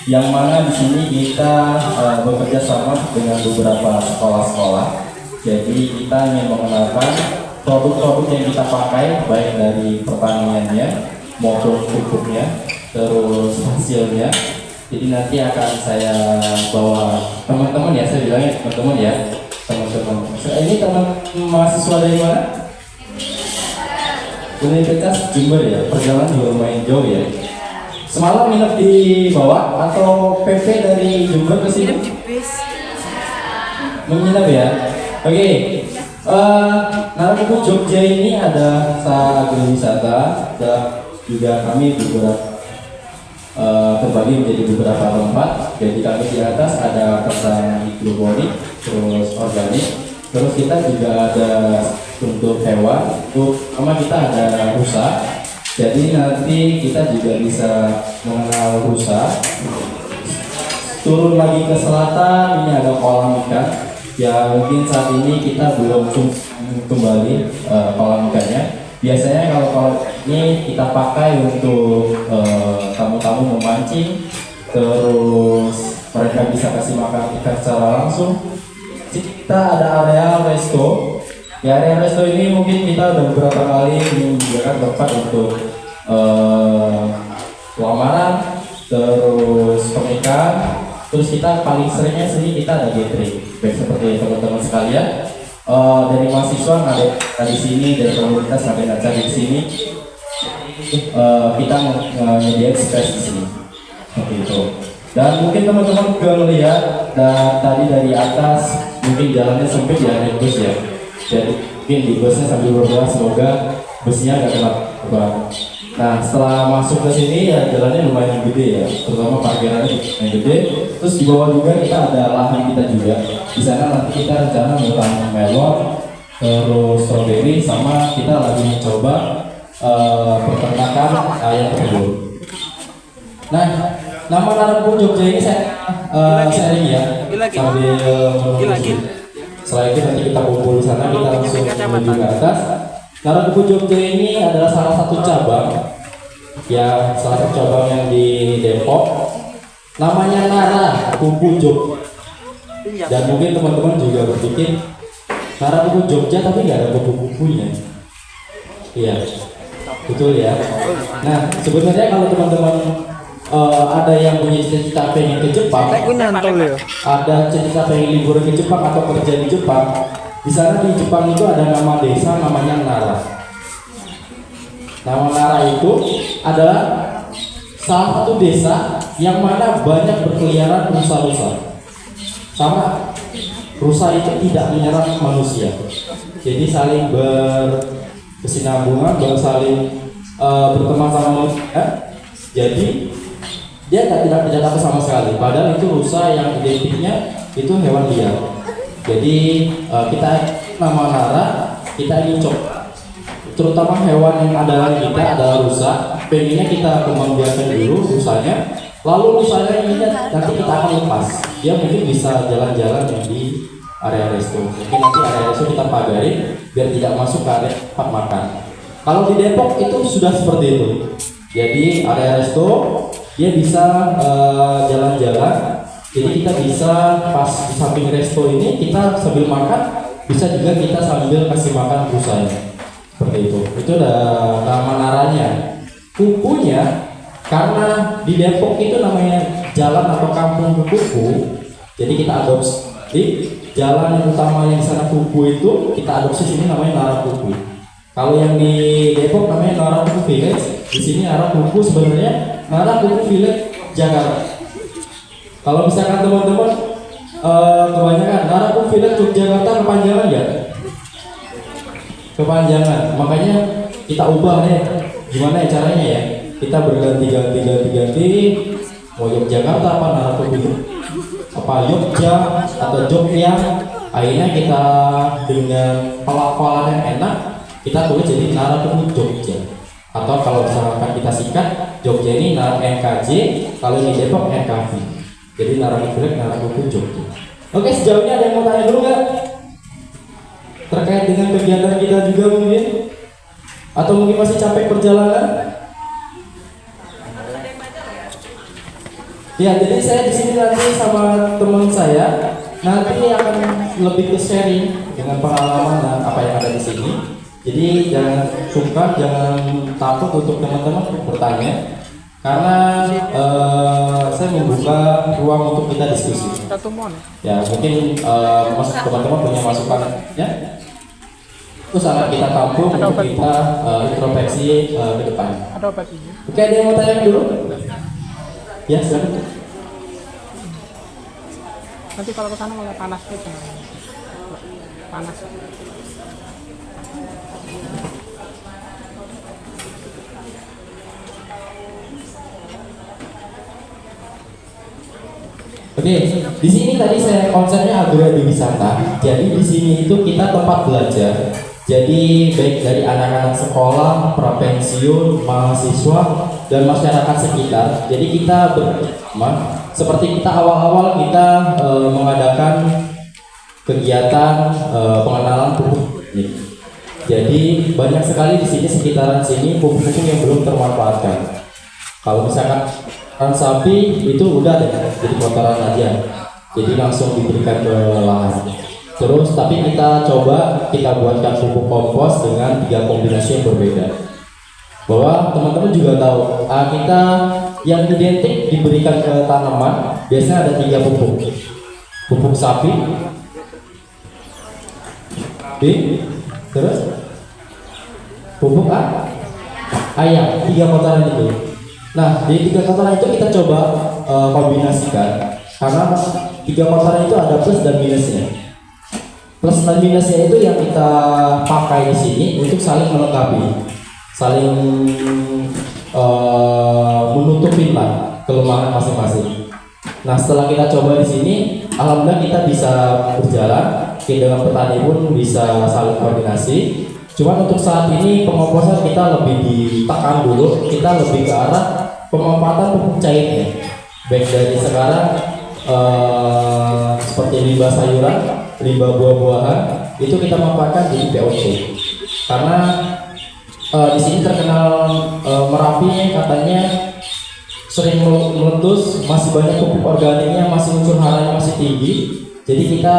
Yang mana di sini kita bekerja sama dengan beberapa sekolah-sekolah. Jadi kita ingin mengenalkan produk-produk yang kita pakai, baik dari pertaniannya maupun pupuknya, terus hasilnya. Jadi nanti akan saya bawa teman-teman ya, saya bilangnya teman-teman ya, teman-teman. Ini teman mahasiswa dari mana? Universitas Jember ya. Perjalanan juga lumayan jauh ya. Semalam nginep di bawah atau PP dari Jember ke sini? Menginap ya. Oke. Narakupu Jogja ini ada agrowisata dan juga kami beberapa terbagi menjadi beberapa tempat. Jadi kami di atas ada tentang hidroponik, terus organik, terus kita juga ada untuk hewan. Untuk sama kita ada rusa. Jadi nanti kita juga bisa mengenal rusa. Turun lagi ke selatan, ini ada kolam ikan. Ya mungkin saat ini kita belum kembali kolam ikannya. Biasanya kalau kolam ini kita pakai untuk tamu-tamu memancing. Terus mereka bisa kasih makan ikan secara langsung. Kita ada area resto. Di area resto ini mungkin kita udah beberapa kali menyediakan tempat untuk lamaran, terus pernikahan, terus kita paling seringnya sini kita ada gathering, baik seperti teman-teman sekalian dari mahasiswa ada di sini, dari komunitas ada acara di sini, kita menyediakan space di sini, seperti itu. Dan mungkin teman-teman juga melihat dan tadi dari atas mungkin jalannya sempit ya, naik bus ya. Jadi mungkin di busnya sambil berdoa semoga busnya nggak kena beban. Nah setelah masuk ke sini ya jalannya lumayan gede ya, terutama parkirannya yang gede. Terus di bawah juga kita ada lahan kita juga. Di sana nanti kita rencana menanam melon, terus strawberry, sama kita lagi mencoba peternakan ayam telur. Nah nama Narakupu Jogja ini saya sharing ya sambil menunggu. Setelah itu nanti kita kumpul di sana, kita langsung menuju ke atas. Narakupu Jogja ini adalah salah satu cabang, ya salah satu cabang yang di Depok. Namanya Narakupu Jogja. Dan mungkin teman-teman juga berpikir Narakupu Jogja tapi nggak ada kupu-kupunya. Iya, betul ya. Nah sebenarnya kalau teman-teman ada yang punya cita-cita pengen ke Jepang, ada cita-cita pengen liburan ke Jepang atau kerja di Jepang, di sana di Jepang itu ada nama desa namanya Nara. Nama Nara itu adalah salah satu desa yang mana banyak berkeliaran rusa-rusa. Sama rusa itu tidak menyerang manusia, jadi saling berkesinambungan, saling berteman sama manusia. Jadi dia tidak takut sama sekali. Padahal itu rusa yang identiknya itu hewan liar. Jadi kita nama Nara, kita ingin coba, terutama hewan yang andalan kita adalah rusa. Pengennya kita kembangbiakan dulu rusanya, lalu rusanya ini nanti kita akan lepas. Dia mungkin bisa jalan-jalan yang di area resto. Mungkin nanti area resto kita pagarin biar tidak masuk ke area tempat makan. Kalau di Depok itu sudah seperti itu. Jadi area resto dia bisa jalan-jalan. Jadi kita bisa pas di samping resto ini kita sambil makan, bisa juga kita sambil kasih makan rusanya. Seperti itu. Itu udah nama naranya. Kupunya karena di Depok itu namanya jalan atau kampung kupu. Jadi kita adopsi jalan yang utama yang di sana kupu itu kita adopsi sini namanya Narakupu. Kalau yang di Depok namanya Narakupu Village. Di sini Narakupu sebenarnya Narakupu Village Jakarta. Kalau misalkan teman-teman kebanyakan Narakupu Village Yogyakarta kepanjangan ya? Kepanjangan. Makanya kita ubah deh. Gimana ya caranya ya? Kita berganti-ganti. Mau Yogyakarta apa Naratobi? Apa Jogja atau Jogja? Akhirnya kita dengan pelafalan yang enak, kita tulis jadi Naratobi Jogja. Atau kalau misalkan kita singkat, Jogja ini NKJ, kalau di Depok NKV. Jadi Naratobi Jogja. Oke, sejauh ini ada yang mau tanya dulu nggak? Terkait dengan kegiatan kita juga mungkin? Atau mungkin masih capek perjalanan? Ya, jadi saya di sini nanti sama teman saya nanti akan lebih ke sharing dengan pengalaman dan apa yang ada di sini. Jadi jangan sungkan, jangan takut untuk teman-teman bertanya, karena saya membuka ruang untuk kita diskusi. Ya, mungkin teman-teman punya masukan, ya. Itu sangat kita tampung untuk kita introspeksi ke depan. Oke, ada yang mau tanya dulu? Ya, silakan. Nanti kalau ke sana malah panas gitu. Panas. Oke, di sini tadi saya konsepnya agrowisata. Jadi di sini itu kita tempat belajar. Jadi baik dari anak-anak sekolah, prapensiun, mahasiswa, dan masyarakat sekitar. Jadi kita bersama, seperti kita awal-awal kita mengadakan kegiatan pengenalan pupuk. Jadi banyak sekali di sini sekitaran sini pupuk-pupuk yang belum termanfaatkan. Kalau misalkan sapi itu udah deh, jadi kotoran aja. Jadi langsung diberikan ke lahan. Terus tapi kita coba kita buatkan pupuk kompos dengan 3 kombinasi yang berbeda. Bahwa teman-teman juga tahu, kita yang identik diberikan ke tanaman biasanya ada 3 pupuk. Pupuk sapi, terus pupuk ayam, 3 kotoran itu. Nah, di 3 kotoran itu kita coba kombinasikan, karena 3 kotoran itu ada plus dan minusnya. Plus dan minusnya itu yang kita pakai di sini untuk saling melengkapi, saling menutupin lah kelemahan masing-masing. Nah, setelah kita coba di sini, alhamdulillah kita bisa berjalan. Kita dengan petani pun bisa saling koordinasi. Cuman untuk saat ini pengomposan kita lebih ditekan dulu, kita lebih ke arah pemanfaatan pupuk cairnya. Baik dari sekarang seperti limbah sayuran, limbah buah-buahan itu kita manfaatkan di POC. Karena di sini terkenal Merapi katanya sering meletus, masih banyak pupuk organiknya, masih unsur haranya masih tinggi. Jadi kita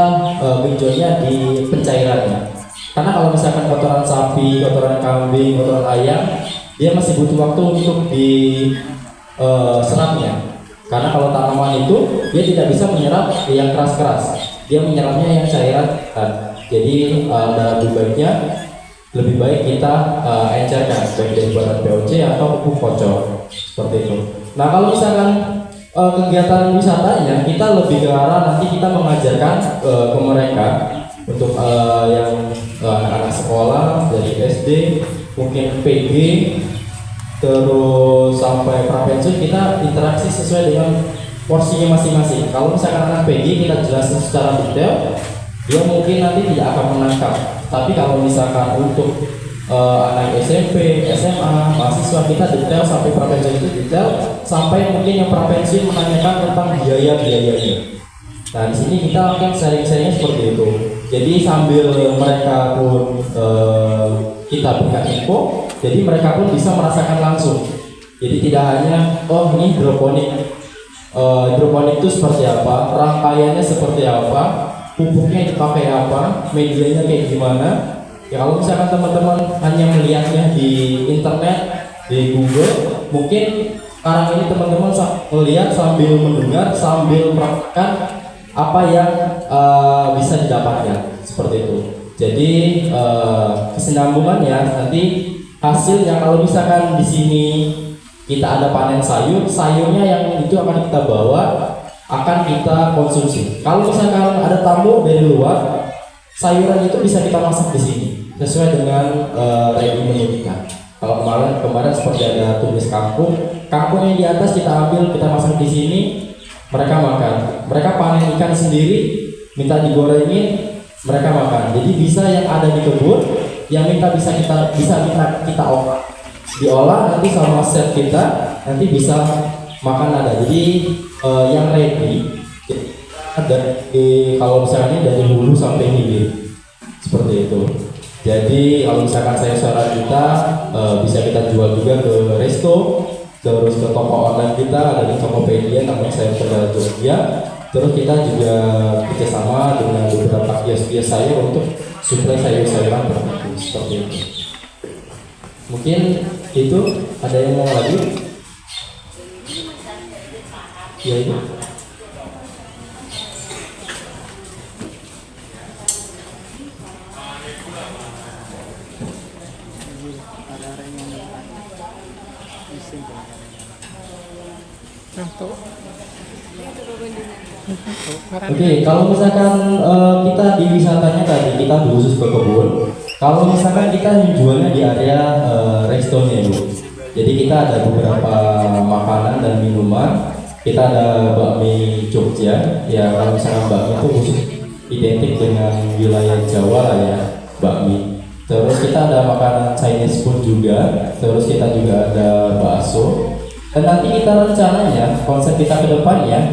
genjotnya di pencairannya. Karena kalau misalkan kotoran sapi, kotoran kambing, kotoran ayam, dia masih butuh waktu untuk diserapnya. Karena kalau tanaman itu dia tidak bisa menyerap yang keras-keras, dia menyerapnya yang cairan. Jadi dalam lebih baik kita encerkan baik dari buatan POC atau pupuk kocor seperti itu. Nah, kalau misalkan kegiatan wisatanya kita lebih ke arah nanti kita mengajarkan ke mereka untuk yang anak-anak sekolah dari SD, mungkin PG, terus sampai prapensiun, kita interaksi sesuai dengan porsinya masing-masing. Kalau misalkan anak PG kita jelasin secara detail, dia mungkin nanti tidak akan menangkap. Tapi kalau misalkan untuk anak SMP, SMA, mahasiswa, kita detail sampai prapensiun itu detail, sampai mungkin yang prapensiun menanyakan tentang biaya-biayanya. Nah, di sini kita akan sharing-sharingnya seperti itu. Jadi sambil mereka pun kita berikan info, jadi mereka pun bisa merasakan langsung. Jadi tidak hanya ini hidroponik, hidroponik itu seperti apa, rangkaiannya seperti apa, pupuknya dipakai apa, medianya kayak gimana. Ya kalau misalkan teman-teman hanya melihatnya di internet, di Google, mungkin sekarang ini teman-teman melihat sambil mendengar, sambil merasakan apa yang bisa didapatkan seperti itu. Jadi kesinambungannya nanti hasilnya kalau misalkan di sini kita ada panen sayur, sayurnya yang itu akan kita bawa, akan kita konsumsi. Kalau misalkan ada tamu dari luar, sayuran itu bisa kita masak di sini. sesuai dengan ready menu kita. Kalau kemarin seperti ada tumis kangkung, kangkung yang di atas kita ambil, kita masak di sini, mereka makan. Mereka panen ikan sendiri, minta digorengin, mereka makan. Jadi bisa yang ada di kebun, yang bisa kita olah, diolah nanti sama chef kita, nanti bisa makan ada. Jadi yang ready kalau misalnya dari hulu sampai hilir seperti itu. Jadi kalau misalkan saya saran kita bisa kita jual juga ke resto, terus ke toko online kita ada di Tokopedia namanya Sayur Tegal Jogja. Terus kita juga kerjasama dengan beberapa kios-kios sayur untuk suplai sayur-sayuran tertentu seperti itu. Mungkin itu ada yang mau lagi? Ya itu. Oke, kalau misalkan kita di wisatanya tadi kita khusus ke kebun. Kalau misalkan kita jualnya di area restonya Bu. Jadi kita ada beberapa makanan dan minuman. Kita ada bakmi Jogja. Ya kalau misalkan bakmi itu khusus identik dengan wilayah Jawa lah ya, bakmi. Terus kita ada makanan Chinese food juga. Terus kita juga ada bakso. Dan nanti kita rencananya konsep kita ke depannya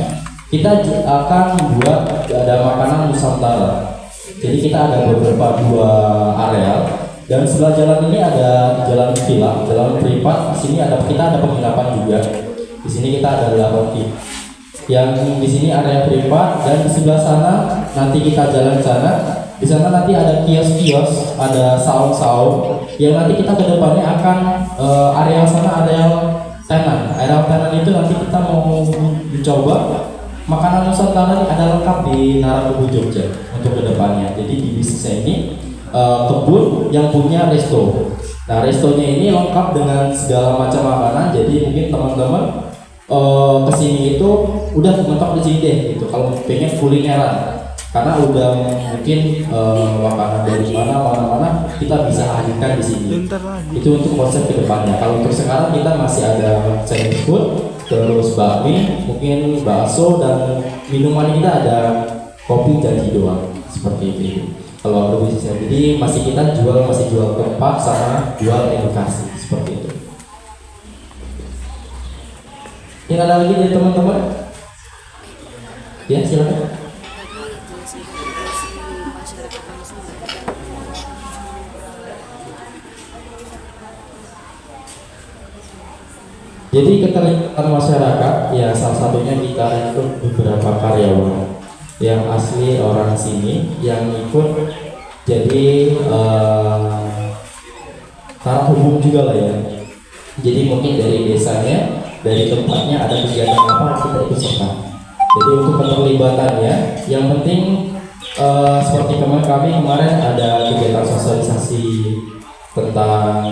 kita akan buat ada makanan Nusantara. Jadi kita ada beberapa dua areal dan sebelah jalan ini ada jalan villa, jalan privat. Di sini kita ada penginapan juga. Di sini kita ada 8 tip. Yang di sini area privat dan di sebelah sana nanti kita jalan sana. Di sana nanti ada kios-kios, ada saung-saung yang nanti kita ke depannya akan area sana area tenan. Area tenan itu nanti kita mau mencoba makanan Nusantara ini ada lengkap di Narangkubu Jogja untuk kedepannya. Jadi di bisnisnya ini kebun yang punya resto. Nah restonya ini lengkap dengan segala macam makanan. Jadi mungkin teman-teman kesini itu udah mentok di sini deh gitu. Kalau pengen kulineran, karena udah mungkin makanan dari mana kita bisa hadirkan di sini. Itu untuk konsep kedepannya. Kalau untuk sekarang kita masih ada Chinese food, terus bakmi, mungkin bakso dan minuman kita ada kopi jadi doang seperti itu. Kalau aku bisa, jadi kita masih jual tempat sama jual edukasi seperti itu. Yang ada lagi dari teman-teman? Ya silakan. Jadi keterlibatan masyarakat ya salah satunya kita rekrut beberapa karyawan yang asli orang sini yang ikut jadi taraf umum juga lah ya. Jadi mungkin dari desanya, dari tempatnya ada kegiatan apa kita ikut serta. Jadi untuk keterlibatannya yang penting seperti kemarin ada kegiatan sosialisasi tentang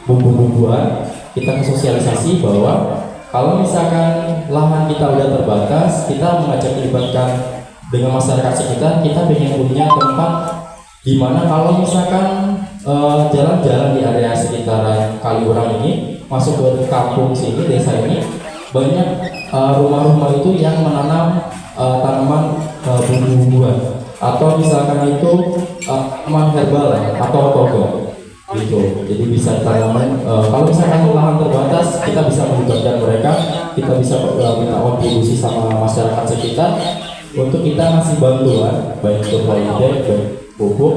bumbu-bumbuan. Kita sosialisasi bahwa kalau misalkan lahan kita udah terbatas, kita mengajak melibatkan dengan masyarakat sekitar. Kita ingin punya tempat di mana kalau misalkan jalan-jalan di area sekitaran Kaliurang ini masuk ke kampung sini, desa ini banyak rumah-rumah itu yang menanam tanaman bumbu-bumbuan atau misalkan itu tanaman herbal atau toga gitu. Jadi bisa tanaman kalau misalkan lahan terbatas kita bisa melibatkan mereka, kita bisa minta kontribusi sama masyarakat sekitar untuk kita ngasih bantuan baik itu polybag, baik pupuk.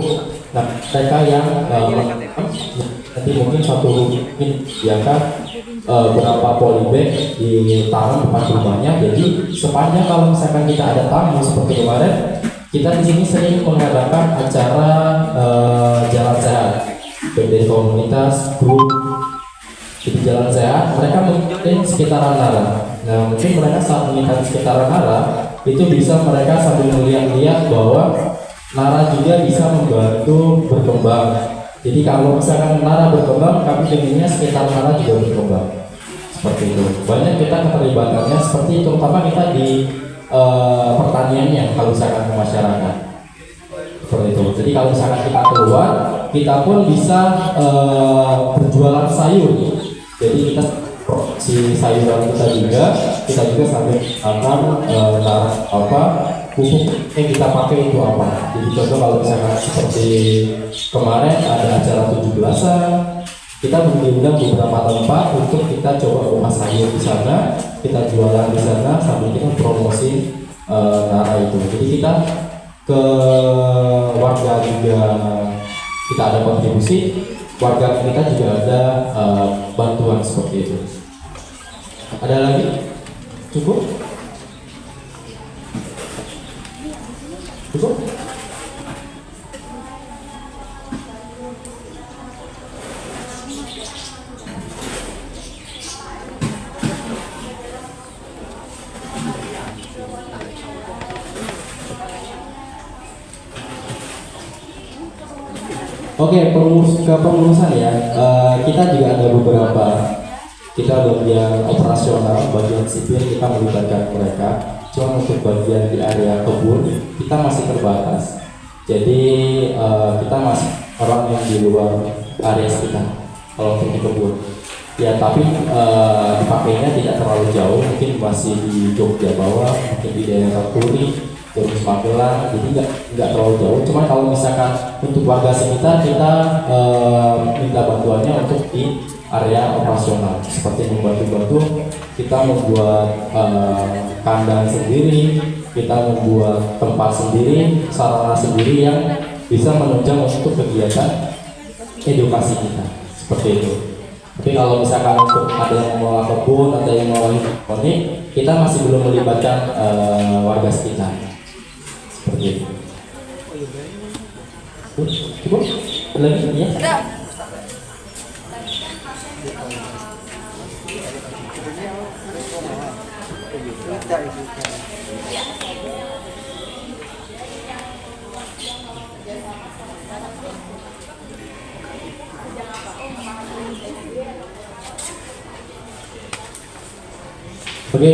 Nah mereka yang nanti mungkin biarkan berapa polybag ditanam depan rumahnya. Jadi sepanjang kalau misalkan kita ada tamu seperti kemarin, kita di sini sering mengadakan acara jalan sehat dari komunitas, grup di jalan sehat. Mereka mengikuti sekitaran Nara. Nah mungkin mereka saat mengikuti sekitaran Nara itu bisa mereka sambil melihat-lihat bahwa Nara juga bisa membantu berkembang. Jadi kalau misalkan Nara berkembang, kami inginnya sekitar Nara juga berkembang. Seperti itu. Banyak kita keterlibatannya seperti itu, terutama kita di pertaniannya kalau misalkan ke masyarakat. seperti itu. Jadi kalau misalkan kita keluar, kita pun bisa berjualan sayur. Jadi kita si sayuran kita juga sambil akan apa pupuk yang kita pakai itu apa. Jadi contoh kalau misalkan seperti kemarin ada acara 17-an, kita mengundang beberapa tempat untuk kita coba rumah sayur di sana, kita jualan di sana sambil kita promosi Nara itu. Jadi kita ke warga juga kita ada kontribusi, warga kita juga ada bantuan seperti itu. Ada lagi? Cukup? Cukup? Oke, kepengurusan ya. Kita juga ada beberapa. Kita bagian operasional, bagian sipil kita melibatkan mereka. Cuma untuk bagian di area kebun kita masih terbatas. Jadi kita masih orang yang di luar area sekitar. Kalau untuk di kebun, ya tapi dipakainya tidak terlalu jauh. Mungkin masih di Jogja bawah, mungkin di daerah Puri, terus Magelang, jadi nggak terlalu jauh. Cuma kalau misalkan untuk warga sekitar kita minta bantuannya untuk di area operasional, seperti membantu kita membuat kandang sendiri, kita membuat tempat sendiri, sarana sendiri yang bisa menunjang untuk kegiatan edukasi kita, seperti itu. Tapi kalau misalkan untuk ada yang mau kebun, ada yang mau hidroponik, kita masih belum melibatkan warga sekitar. Seperti itu. Cukup? Lagi ya? Oke,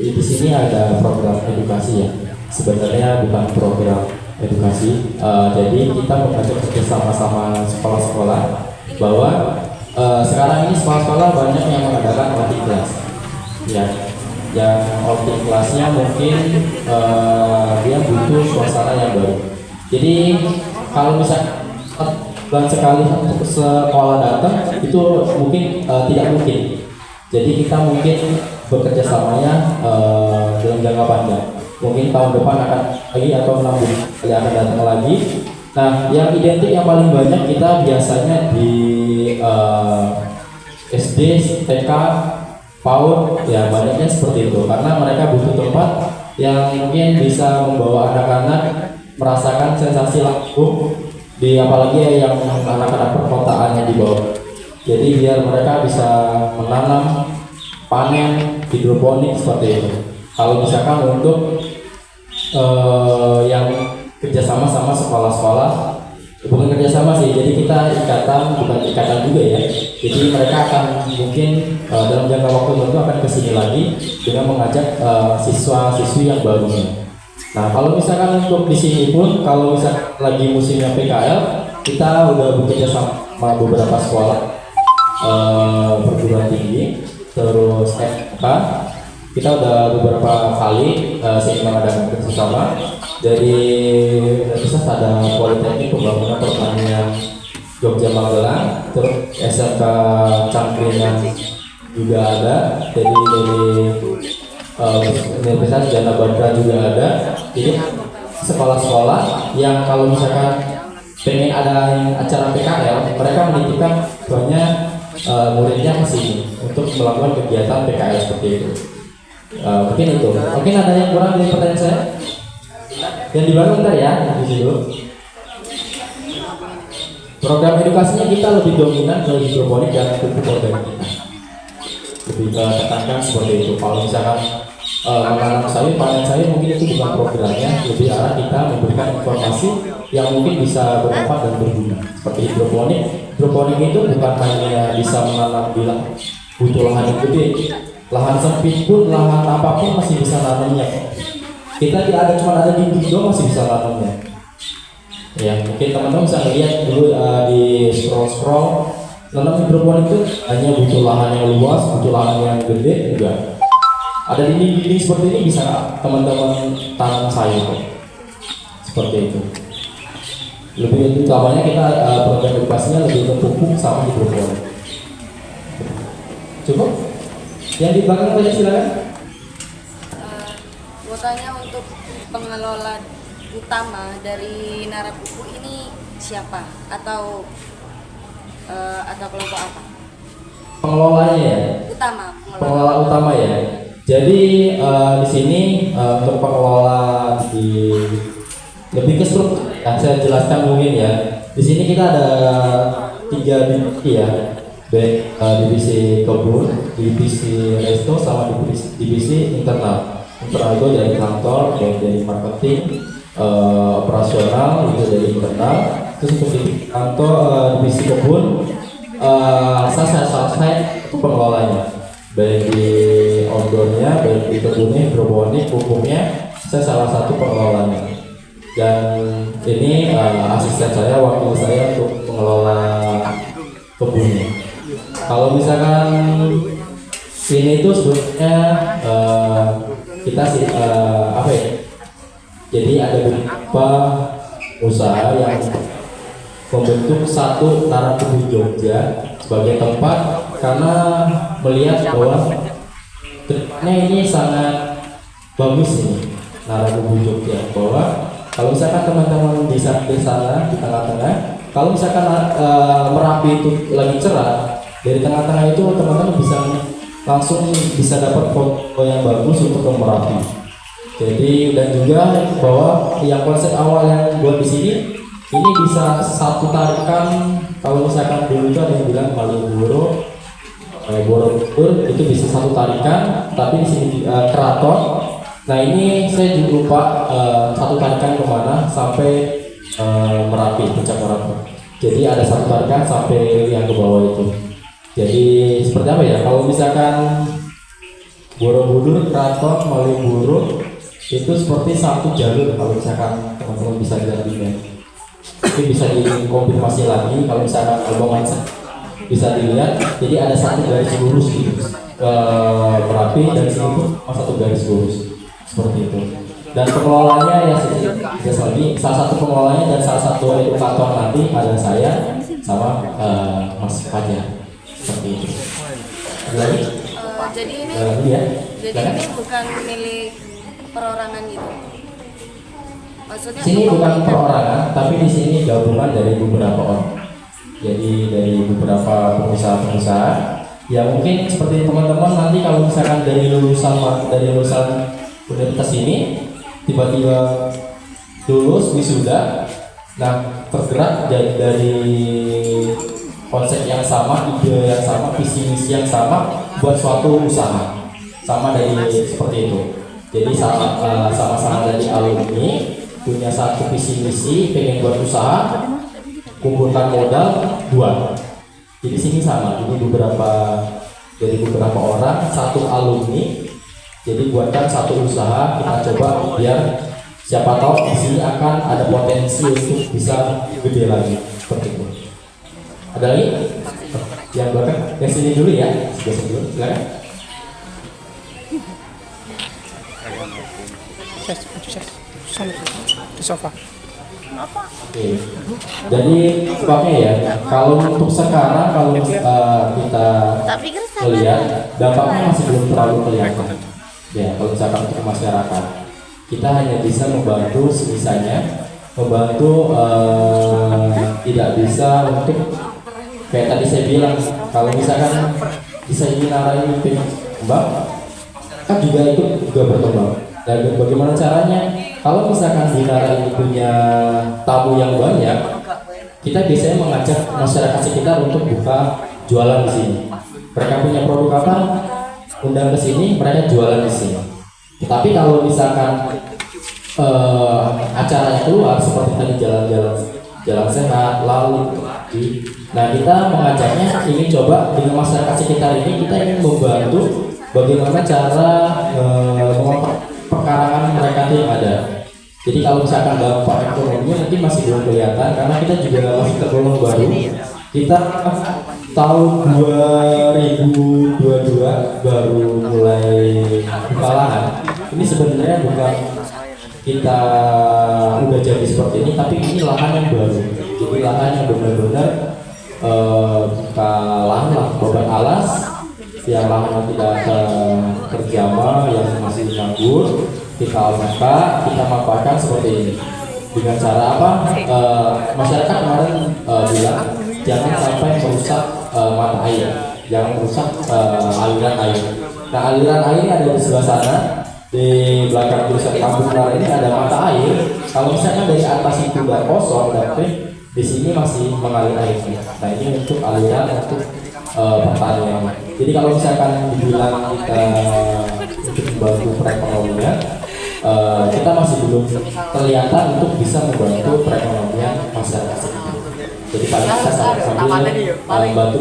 di sini ada program edukasi ya. Sebenarnya bukan program edukasi, jadi kita mengajak bersama-sama sekolah-sekolah bahwa sekarang ini sekolah-sekolah banyak yang mengadakan outing class, ya. Yang outing kelasnya mungkin dia butuh suasana yang baru. Jadi kalau misalnya bulan sekali untuk sekolah datang itu mungkin tidak mungkin. Jadi kita mungkin bekerja samanya dalam jangka panjang. Mungkin tahun depan akan lagi atau 6 bulan kali akan datang lagi. Nah, yang identik yang paling banyak kita biasanya di SD, TK, PAUD, ya banyaknya seperti itu. Karena mereka butuh tempat yang mungkin bisa membawa anak-anak merasakan sensasi langsung di apalagi yang anak-anak perkotaan yang di bawah. Jadi biar mereka bisa menanam, panen, hidroponik seperti itu. Kalau misalkan untuk yang kerjasama sama sekolah-sekolah, bukan kerjasama sih, jadi kita ikatan, bukan ikatan juga ya. Jadi mereka akan mungkin dalam jangka waktu tertentu akan kesini lagi dengan mengajak siswa-siswi yang barunya. Nah, kalau misalkan untuk di sini pun, kalau misalkan lagi musimnya PKL, kita udah bekerja sama beberapa sekolah perguruan tinggi, terus FK. Kita udah beberapa kali mengadakan kerjasama dari Universitas, ada Politeknik Pembangunan Pertanian Jogja Magelang, terus SMK Cangkringan juga ada, jadi dari Universitas Jana Badra juga ada. Jadi sekolah-sekolah yang kalau misalkan pengen ada acara PKL, mereka menitipkan banyak muridnya ke sini untuk melakukan kegiatan PKL seperti itu. Mungkin itu. Mungkin ada yang kurang dari pertanyaan saya? Yang dibangun bentar ya, di situ. Program edukasinya kita lebih dominan ke hidroponik dan pupuk organik kita. Lebih tekankan seperti itu. Kalau misalkan menanam sayur, panen sayur mungkin itu bukan programnya, lebih arah kita memberikan informasi yang mungkin bisa bermanfaat dan berguna. Seperti hidroponik. Hidroponik itu bukan hanya bisa menanam di butuh lahan yang gede, lahan sempit pun, lahan apapun masih bisa nanamnya. Kita tidak ada, cuma ada di doang masih bisa nanamnya. Ya, mungkin teman-teman bisa lihat dulu di scroll-scroll. Nanam hidroponik itu hanya butuh lahan yang luas, butuh lahan yang gede, enggak. Ada dinding-dinding seperti ini bisa teman-teman tanam sayur kok. Seperti itu. Lebih utamanya kita program edukasinya lebih ke pupuk sama hidroponik. Cukup? Yang di belakang tadi silakan. Mau tanya untuk pengelola utama dari Narapupu ini siapa atau kelompok apa? Pengelolanya ya. Pengelola utama ya. Jadi di sini untuk pengelola di lebih ke struktur, ya, saya jelaskan mungkin ya. Di sini kita ada 3 divisi ya, baik divisi kebun, divisi resto, sama divisi internal. Internal itu dari kantor, dari marketing, operasional itu dari internal. Terus untuk di kantor divisi kebun, saya itu pengelolanya, baik di outdoornya, baik di kebunnya, hidroponik, pupuknya, saya salah satu pengelolanya. Dan ini asisten saya, wakil saya untuk mengelola kebunnya. Kalau misalkan ini tuh sebenarnya kita sih apa ya? Jadi ada beberapa usaha yang membentuk satu Narapupu Jogja sebagai tempat karena melihat bahwa trennya ini sangat bagus ini Narapupu Jogja, bahwa kalau misalkan teman-teman bisa di sana di tengah-tengah, kalau misalkan Merapi itu lagi cerah, dari tengah-tengah itu teman-teman bisa langsung bisa dapat foto yang bagus untuk ke Merapi. Jadi dan juga bahwa yang konsep awal yang buat di sini ini bisa satu tarikan. Kalau misalkan dulu itu ada yang bilang Malioboro, Borobudur itu bisa satu tarikan, tapi di sini keraton. Nah ini saya juga lupa satu tarikan kemana sampai Merapi, puncak Merapi. Jadi ada satu tarikan sampai yang ke bawah itu. Jadi seperti apa ya? Kalau misalkan Borobudur, keraton, Malioboro itu seperti satu jalur. Kalau misalkan teman-teman bisa lihat di map, ini bisa dikonfirmasi lagi. Kalau misalkan album bisa dilihat, jadi ada satu garis lurus gitu Merapi dan sini pun satu garis lurus seperti itu. Dan pengelolanya ya lagi salah satu pengelolanya dan salah satu edukator nanti ada saya sama Mas Fajar seperti itu. Ada lagi? Jadi ini Ya. ini bukan milik perorangan gitu. Maksudnya sini bukan perorangan, tapi di sini gabungan dari beberapa orang. Jadi dari beberapa pengusaha-pengusaha yang mungkin seperti teman-teman nanti kalau misalkan dari lulusan universitas ini tiba-tiba lulus wisuda, nah tergerak dari konsep yang sama, ide yang sama, visi misi yang sama buat suatu usaha sama dari seperti itu. Jadi sama-sama dari alumni punya satu visi misi, pengen buat usaha, kumpulkan modal buat. Jadi sini sama, ini dari beberapa orang, satu alumni, jadi buatkan satu usaha, kita coba biar siapa tahu di sini akan ada potensi untuk bisa gede lagi seperti itu. Ada lagi? Yang belakang, yang sini dulu ya, sebelah dulu, silakan. Di sofa. Oke. Jadi sebabnya ya, kalau untuk sekarang kalau kita melihat dampaknya masih belum terlalu kelihatan. Ya, kalau misalkan untuk masyarakat, kita hanya bisa membantu sebisanya, membantu tidak bisa untuk kayak tadi saya bilang, kalau misalkan bisa ini narasi berkembang, kan juga itu juga berkembang. Dan bagaimana caranya? Kalau misalkan Binara ini punya tamu yang banyak, kita biasanya mengajak masyarakat sekitar untuk buka jualan di sini. Mereka punya produk apa? Undang ke sini, mereka jualan di sini. Tetapi kalau misalkan acaranya keluar seperti tadi jalan sehat, lalu, nah kita mengajaknya ingin coba dengan masyarakat sekitar ini, kita ingin membantu bagaimana cara pekarangan mereka yang ada. Jadi kalau misalkan dampak ekonominya mungkin masih belum kelihatan karena kita juga masih tergolong baru. Kita tahun 2022 baru mulai buka lahan. Ini sebenarnya bukan kita udah jadi seperti ini, tapi ini lahan yang baru. Jadi lahan yang benar-benar buka lahan lah, beban alas, yang lahan tidak terjamah, yang masih nganggur, kita almaka, kita manfaatkan seperti ini. Dengan cara apa? Masyarakat kemarin bilang jangan sampai merusak mata air, jangan merusak aliran air. Nah, aliran air ada di sebelah sana, di belakang tulisan kampung Nara ini ada mata air. Kalau misalkan dari atas itu udah kosong, tapi di sini masih mengalir air. Nah, ini untuk aliran untuk pertanian. Jadi kalau misalkan dibilang kita untuk membantu perekonomian, kita masih belum kelihatan untuk bisa membantu perekonomian masyarakat sekitar. Jadi paling kita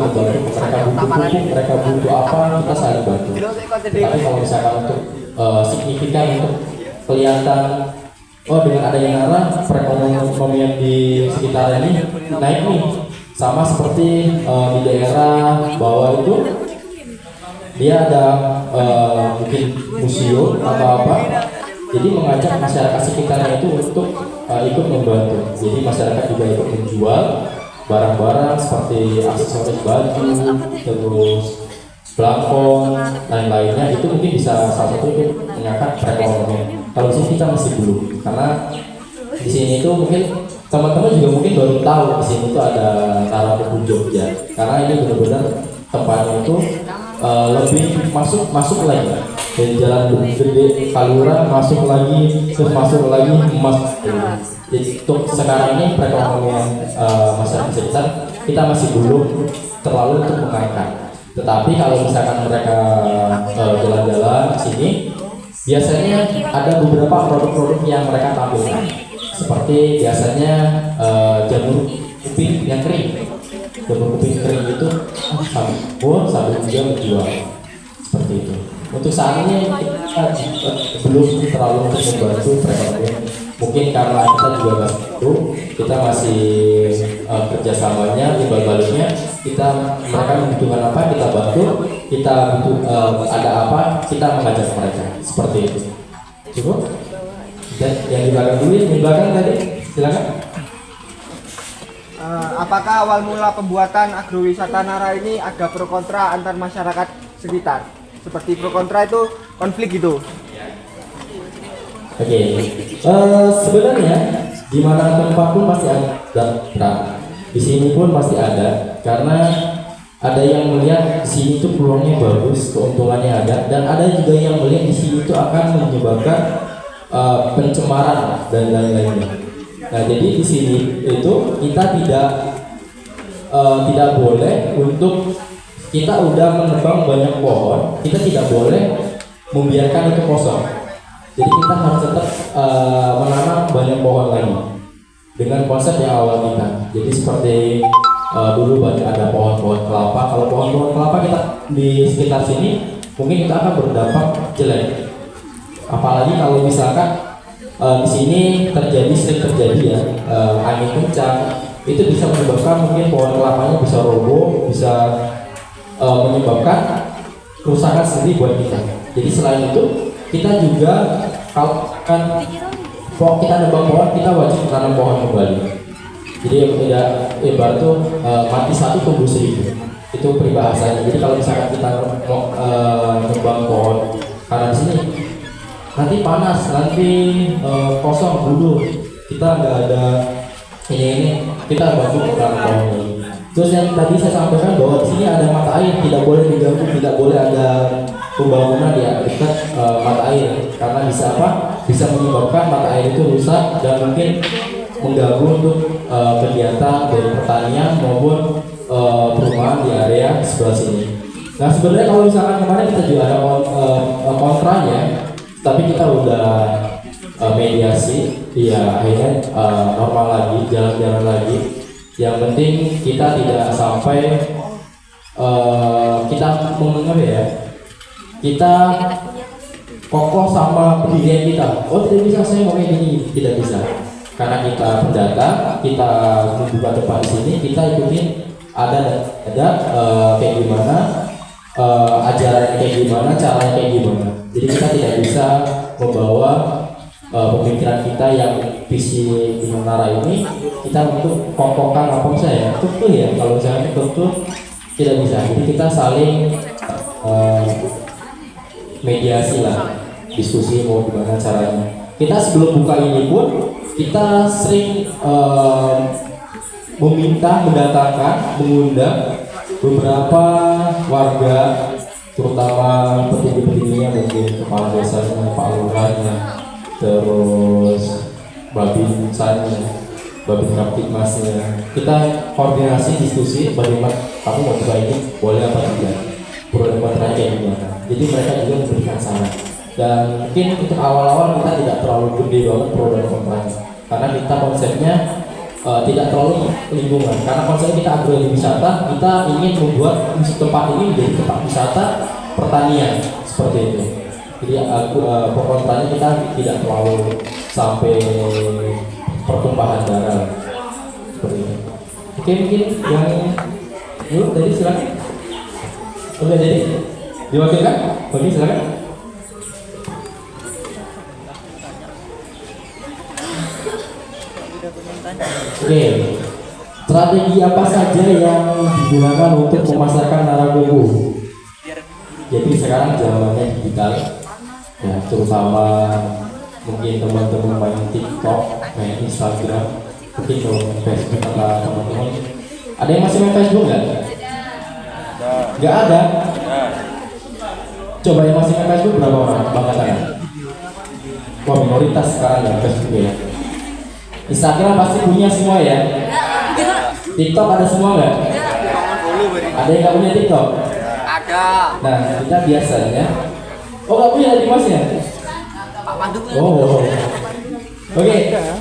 sambil membantu mereka butuh apa, kita saling bantu. Tapi kalau misalkan untuk signifikan untuk kelihatan, oh dengan adanya Nara perekonomian di sekitar ini naik nih, sama seperti di daerah bawah itu dia ada mungkin museum atau apa. Jadi mengajak masyarakat sekitarnya itu untuk ikut membantu. Jadi masyarakat juga ikut menjual barang-barang seperti aksesoris baju, terus belangkon, lain-lainnya. Itu mungkin bisa salah satu itu mengangkat perekonomian. Kalau di sini kita masih belum, karena di sini itu mungkin teman-teman juga mungkin baru tahu di sini itu ada Nara Kuku Jogja. Karena ini benar-benar tempatnya itu lebih masuk lagi dari jalan gede Kalura masuk lagi emas. Jadi untuk sekarang ini perekonomian masyarakat sekitar kita masih belum terlalu untuk mengangkat. Tetapi kalau misalkan mereka jalan-jalan ke sini, biasanya ada beberapa produk-produk yang mereka tampilkan. Seperti biasanya jamur kuping yang kering. Jamur kuping kering itu sambil juga menjual seperti itu. Untuk saat ini kita belum terlalu untuk membantu perekonomian. Mungkin karena kita juga kita masih kerjasamanya, timbal baliknya mereka membutuhkan apa kita bantu, kita butuh ada apa kita mengajak mereka seperti itu. Cukup? Dan yang di belakang dulu, di belakang tadi silakan. Apakah awal mula pembuatan agrowisata Nara ini ada pro kontra antar masyarakat sekitar? Seperti pro kontra itu konflik gitu. Oke. Sebenarnya di mana tempat pun pasti ada. Di sini pun pasti ada, karena ada yang melihat di sini itu peluangnya bagus, keuntungannya ada, dan ada juga yang melihat di sini itu akan menyebabkan pencemaran dan lain-lainnya. Nah, jadi di sini itu kita tidak boleh untuk kita udah menebang banyak pohon, kita tidak boleh membiarkan itu kosong. Jadi kita harus tetap menanam banyak pohon lagi dengan konsep yang awal kita. Jadi seperti dulu banyak ada pohon-pohon kelapa. Kalau pohon-pohon kelapa kita di sekitar sini mungkin kita akan berdampak jelek. Apalagi kalau misalkan di sini sering terjadi ya angin kencang, itu bisa menyebabkan mungkin pohon kelapanya bisa roboh, bisa menyebabkan kerusakan sendiri buat kita. Jadi selain itu kita juga kalau kan kita nebang pohon, kita wajib menanam pohon kembali. Jadi tidak ibarat tuh mati satu tumbuh seribu, itu peribahasanya. Jadi kalau misalkan kita nebang pohon karena di sini nanti panas, nanti kosong dulu, kita nggak ada ini kita bantu menanam pohon ini. Terus yang tadi saya sampaikan bahwa di sini ada mata air, tidak boleh diganggu, tidak boleh ada pembangunan di dekat mata air, karena bisa apa? Bisa menyebabkan mata air itu rusak dan mungkin mengganggu untuk kegiatan dari pertanian maupun perumahan di area sebelah sini. Nah, sebenarnya kalau misalkan kemarin kita juga ada kontranya, tapi kita udah mediasi, ya akhirnya normal lagi, jalan-jalan lagi. Yang penting kita tidak sampai kita mendengar ya, kita kokoh sama pendirian kita. Oh tidak bisa, saya mau kayak gini, tidak bisa. Karena kita pendata, kita membuka depan di sini, kita ikutin ada kayak gimana, ajaran kayak gimana, caranya kayak gimana. Jadi kita tidak bisa membawa pemikiran kita yang visi menara ini kita untuk kokohkan apa saya tentu ya, kalau misalnya tentu tidak bisa. Jadi kita saling mediasi lah, diskusi mau gimana caranya. Kita sebelum buka ini pun kita sering mendatangkan, mengundang beberapa warga, terutama petinggi-petingginya, mungkin kepala desanya, Pak Lurahnya, terus Babinsanya, Babin Kaptipmasnya. Kita koordinasi, diskusi bagaimana kamu mau coba ini boleh apa tidak, pro dan kontra kayak gimana. Jadi mereka juga memberikan saran. Dan mungkin untuk awal-awal kita tidak terlalu gede banget pro dan kontranya, karena kita konsepnya tidak terlalu lingkungan. Karena konsep kita agrowisata, kita ingin membuat tempat ini menjadi tempat wisata pertanian seperti itu. Jadi pro kontranya kita tidak terlalu sampai pertumpahan darah seperti itu. Oke, mungkin yang yuk dari silakan. Oke, jadi diwakilkan. Oke, silakan. Oke, strategi apa saja yang digunakan untuk memasarkan Naragogo? Jadi sekarang zamannya digital, ya terutama mungkin teman-teman main TikTok, main Instagram, mungkin kalau main Facebook atau teman-teman. Ada yang masih main Facebook nggak? Nggak ada. Coba yang masih main Facebook berapa orang? Bangga tangan. Wah, minoritas sekarang ya Facebook ya. Instagram pasti punya semua ya. TikTok ada semua nggak? Ada yang nggak punya TikTok? Ada. Nah, kita biasanya, oh nggak punya di Masnya? Pak Pandu. Oh, oke.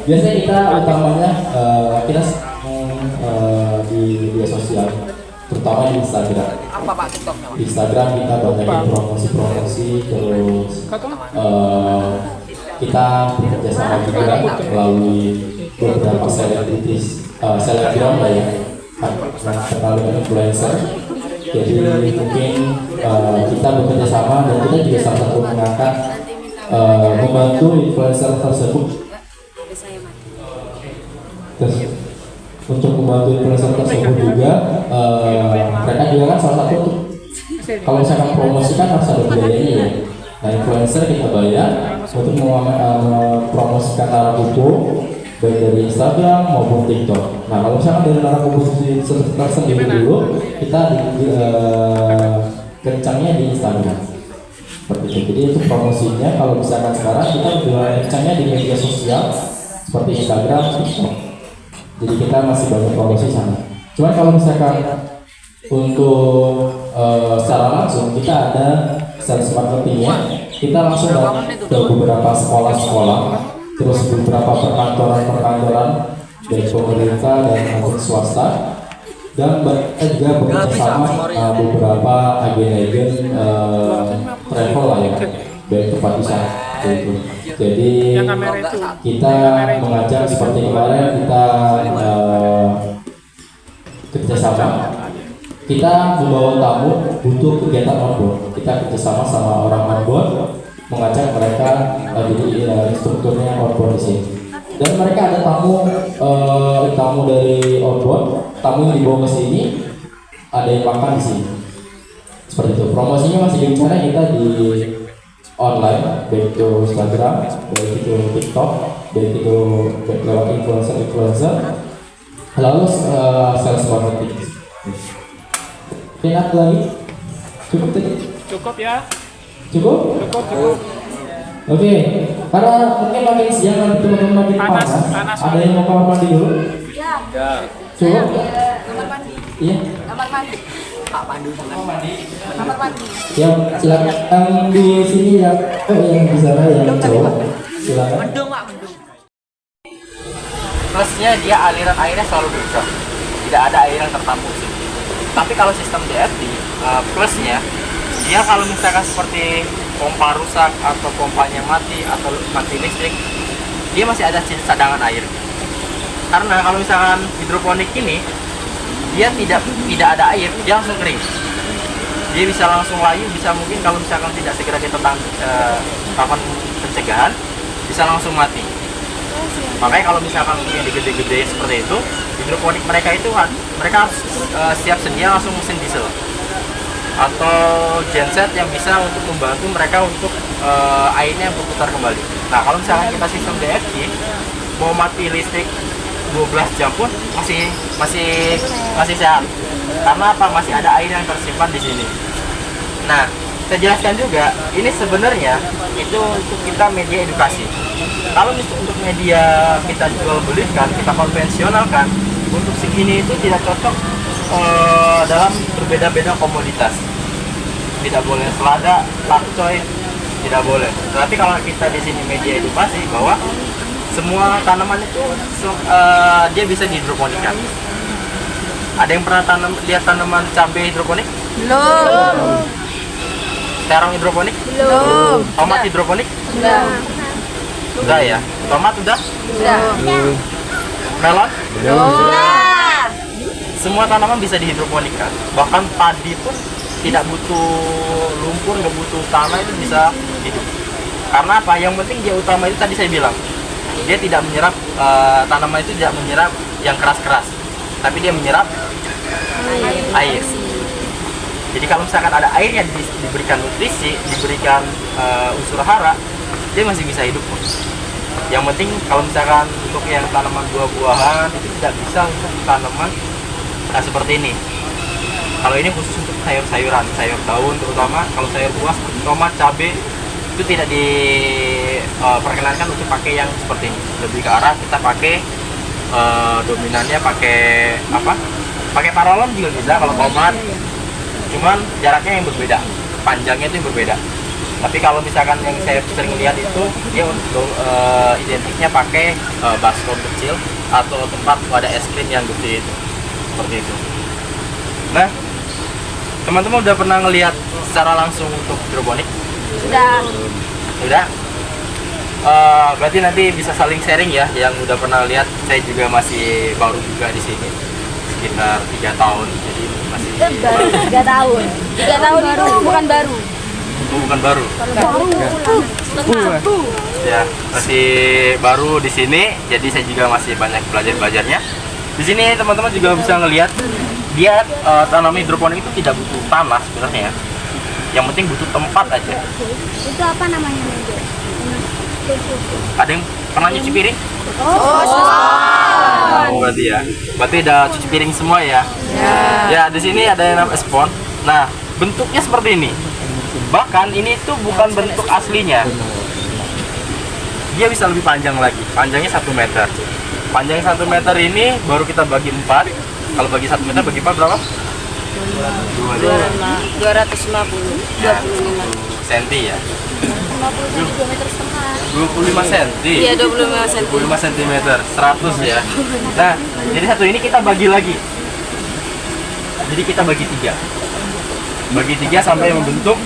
Biasanya kita utamanya kita di media sosial, terutama di Instagram. Apa Pak TikToknya? Di Instagram kita banyak promosi-promosi, terus kita bekerja sama juga melalui beberapa selebritis, selebgram lah ya, terlalu influencer. Jadi mungkin kita bekerja sama dan kita juga salah satu mengangkat membantu influencer tersebut. Terus untuk membantu influencer tersebut juga mereka juga kan salah satu untuk kalau misalkan promosi kan harus ada biayanya ya. Nah, influencer kita bayar untuk mempromosikan Naragogo baik dari Instagram maupun TikTok. Nah, kalau misalkan dari Naragogo tersendiri dulu, kita kencangnya di Instagram. Seperti itu. Jadi untuk promosinya, kalau misalkan sekarang kita kencangnya di media sosial seperti Instagram, TikTok. Jadi kita masih banyak promosi sana. Cuman kalau misalkan untuk secara langsung kita ada sales marketingnya, kita langsung ke beberapa sekolah-sekolah, terus beberapa perkantoran-perkantoran dari pemerintah dan maupun swasta, dan juga bekerjasama beberapa agen-agen travel lah ya, baik tempat wisata itu. Jadi kita mengajak seperti kemarin kita kerjasama. Kita membawa tamu butuh kegiatan onboard. Kita kerjasama sama orang onboard, mengajak mereka jadi strukturnya onboard di sini. Dan mereka ada tamu dari onboard, tamu yang dibawa ke sini, ada yang makan di sini. Seperti itu. Promosinya masih bicara kita di online, baik itu Instagram, baik itu TikTok, baik itu lewat influencer, lalu sales marketing. Enak lagi? Cukup tadi? Cukup ya. Cukup? Cukup. Oke, karena mungkin makin siang nanti teman-teman makin panas. Ada yang mau kamar mandi dulu? Ya. Cukup? Kamar mandi. Iya. Kamar mandi. Pak Pandu kamar mandi. Kamar mandi. Ya, silakan yang di sini ya. Yang di sana yang cowok. Silakan. Mendung Pak, mendung. Plusnya dia aliran airnya selalu bocor, tidak ada air yang tertampung sih. Tapi kalau sistem DFD plusnya dia kalau misalkan seperti pompa rusak atau pompanya mati atau mati listrik, dia masih ada cadangan air. Karena kalau misalkan hidroponik ini dia tidak ada air, dia langsung kering. Dia bisa langsung layu, bisa mungkin kalau misalkan tidak segera kita lakukan pencegahan, bisa langsung mati. Makanya kalau misalkan yang gede-gede seperti itu, hidroponik mereka itu mereka harus siap sedia langsung mesin diesel atau genset yang bisa untuk membantu mereka untuk airnya berputar kembali. Nah kalau misalkan kita sistem DFG, mau mati listrik 12 jam pun masih sehat. Karena apa? Masih ada air yang tersimpan di sini. Nah, saya jelaskan juga, ini sebenarnya itu untuk kita media edukasi. Kalau untuk media kita jual belikan, kita konvensionalkan, untuk segini itu tidak cocok dalam berbeda-beda komoditas. Tidak boleh selada, pakcoy, tidak boleh. Tapi kalau kita di sini media edukasi bahwa semua tanaman itu dia bisa dihidroponikan. Ada yang pernah lihat tanaman cabai hidroponik? Belum. Terong hidroponik? Belum. Tomat hidroponik? Udah. Udah ya. Tomat udah? Udah. Melon? Udah. Semua tanaman bisa dihidroponikan. Bahkan padi pun tidak butuh lumpur, nggak butuh tanah, itu bisa hidup. Karena apa? Yang penting dia utama itu tadi saya bilang, dia tidak menyerap tanaman itu tidak menyerap yang keras-keras, tapi dia menyerap air. Jadi kalau misalkan ada air yang diberikan nutrisi, diberikan unsur hara, dia masih bisa hidup. Yang penting kalau misalkan untuk yang tanaman buah-buahan itu tidak bisa untuk tanaman seperti ini. Kalau ini khusus untuk sayur-sayuran, sayur daun terutama. Kalau sayur buah seperti tomat, cabai itu tidak diperkenankan untuk pakai yang seperti ini. Lebih ke arah kita pakai dominannya pakai apa? Pakai paralon juga bisa kalau tomat. Cuman jaraknya yang berbeda, panjangnya itu yang berbeda. Tapi kalau misalkan yang saya sering lihat itu dia identiknya pakai baskom kecil atau tempat wadah es krim yang gede itu, seperti itu. Nah, teman-teman udah pernah ngelihat secara langsung untuk hidroponik? Sudah. Udah. Berarti nanti bisa saling sharing ya, yang udah pernah lihat. Saya juga masih baru juga di sini, sekitar 3 tahun, jadi masih Baru 3 tahun. 3 tahun itu bukan baru. bukan baru. Ya, masih baru di sini, jadi saya juga masih banyak belajarnya. Di sini teman-teman juga bisa ngelihat dia tanaman hidroponik itu tidak butuh tanah sebenarnya. Yang penting butuh tempat aja. Itu apa namanya? Ada yang pernah nyuci piring? Oh, Berarti ya. Berarti udah cuci piring semua ya. Ya, di sini ada yang namanya spon. Nah, bentuknya seperti ini. Bahkan ini tuh bukan bentuk aslinya. Dia bisa lebih panjang lagi. Panjangnya 1 meter. Panjang 1 meter ini baru kita bagi 4. Kalau bagi 1 meter bagi 4 berapa? 250. 25 cm ya. 2 meter setengah. 25 cm. Iya, 25 cm. 25 cm, 100 ya. Nah, jadi satu ini kita bagi lagi. Jadi kita bagi 3. Bagi 3 sampai membentuk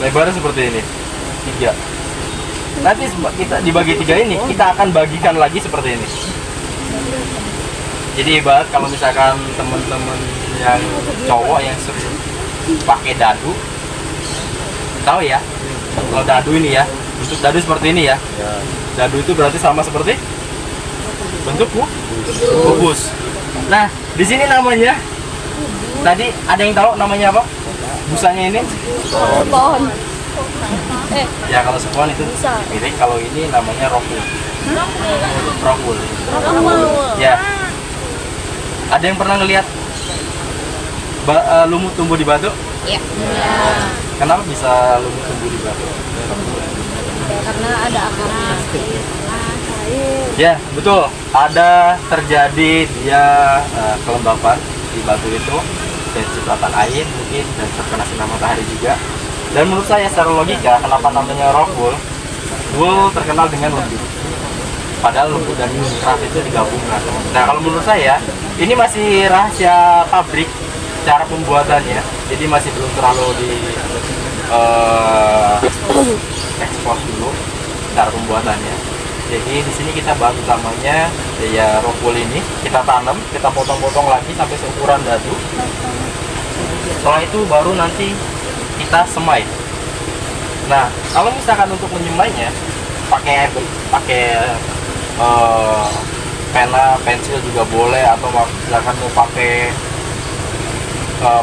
lebarnya seperti ini. 3. Nanti kita dibagi 3 ini, kita akan bagikan lagi seperti ini. Jadi ibarat kalau misalkan teman-teman yang cowok yang sering pakai dadu, tahu ya? Kalau dadu ini ya, bentuk dadu seperti ini ya. Dadu itu berarti sama seperti bentuk kubus. Nah, di sini namanya, tadi ada yang tahu namanya apa? Busanya ini? Pohon. Ya kalau sepon itu ini, kalau ini namanya rokul. Rokul. Ya. Ada yang pernah ngelihat lumut tumbuh di batu? Iya. Kenapa bisa lumut tumbuh di batu? Karena ada akarnya. Ya, betul. Ada terjadi dia kelembapan di batu itu dan cipratan air mungkin dan terkena sinar matahari juga. Dan menurut saya secara logika, kenapa namanya rock wool? Wool terkenal dengan lembut. Padahal lembut dan keras itu digabungkan. Nah, kalau menurut saya, ini masih rahasia pabrik cara pembuatannya, jadi masih belum terlalu di ekspor dulu cara pembuatannya. Jadi di sini kita bahan utamanya ya rompul ini kita tanam, kita potong-potong lagi sampai seukuran dadu. Setelah itu baru nanti kita semai. Nah, kalau misalkan untuk menyemainya pakai pena, pensil juga boleh, atau misalkan mau pakai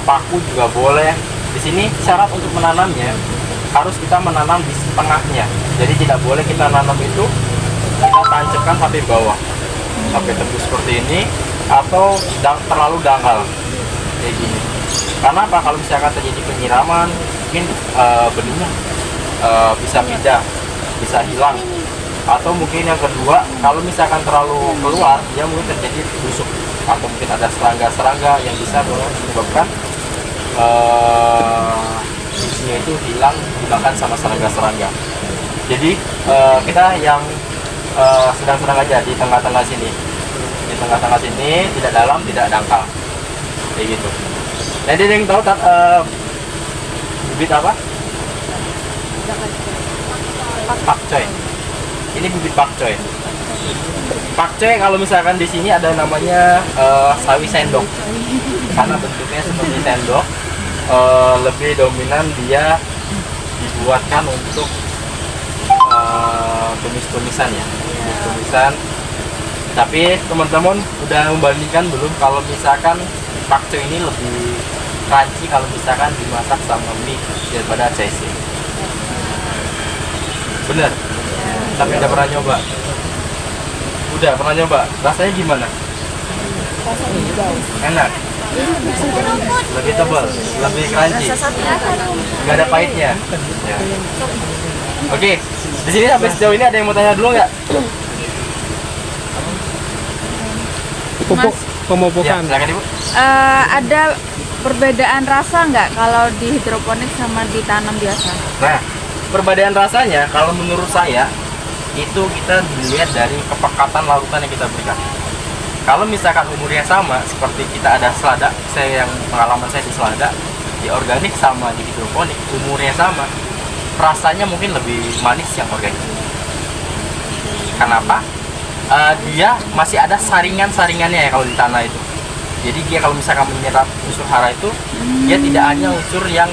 paku juga boleh. Di sini syarat untuk menanamnya harus kita menanam di setengahnya. Jadi tidak boleh kita nanam itu kita tancapkan sampai bawah, sampai tembus seperti ini, atau terlalu dangkal kayak gini. Karena apa? Kalau misalkan terjadi penyiraman, mungkin benihnya bisa pindah, bisa hilang. Atau mungkin yang kedua, kalau misalkan terlalu keluar, dia mungkin terjadi busuk, atau mungkin ada serangga-serangga yang bisa menyebabkan bijinya itu hilang dimakan sama serangga-serangga. Jadi kita yang sedang-sedang aja di tengah-tengah sini, tidak dalam, tidak dangkal, kayak gitu. Jadi ada yang tahu bibit apa? Pakcoy. Ini bibit pakcoy. Pakcoy kalau misalkan di sini ada namanya sawi sendok, karena bentuknya seperti sendok. Lebih dominan dia dibuatkan untuk tumis-tumisan ya, tumis-tumisan. Tapi teman-teman udah membandingkan belum kalau misalkan pakcoy ini lebih crunchy kalau misalkan dimasak sama mie daripada CC? Bener? Tapi udah pernah nyoba? Udah pernah nyoba? Rasanya gimana? Enak? Lebih tebal, lebih crunchy, nggak ada pahitnya ya. Oke, di sini sampai sejauh ini ada yang mau tanya dulu nggak? Pupuk pemupukan. Ya, silakan Ibu. Ada perbedaan rasa nggak kalau di hidroponik sama ditanam biasa? Nah, perbedaan rasanya kalau menurut saya itu kita dilihat dari kepekatan larutan yang kita berikan. Kalau misalkan umurnya sama, seperti kita ada selada, pengalaman saya di selada, di organik sama di hidroponik, umurnya sama, rasanya mungkin lebih manis yang organik. Kenapa? Dia masih ada saringan-saringannya ya kalau di tanah itu. Jadi dia kalau misalkan menyerap unsur hara itu, dia tidak hanya unsur yang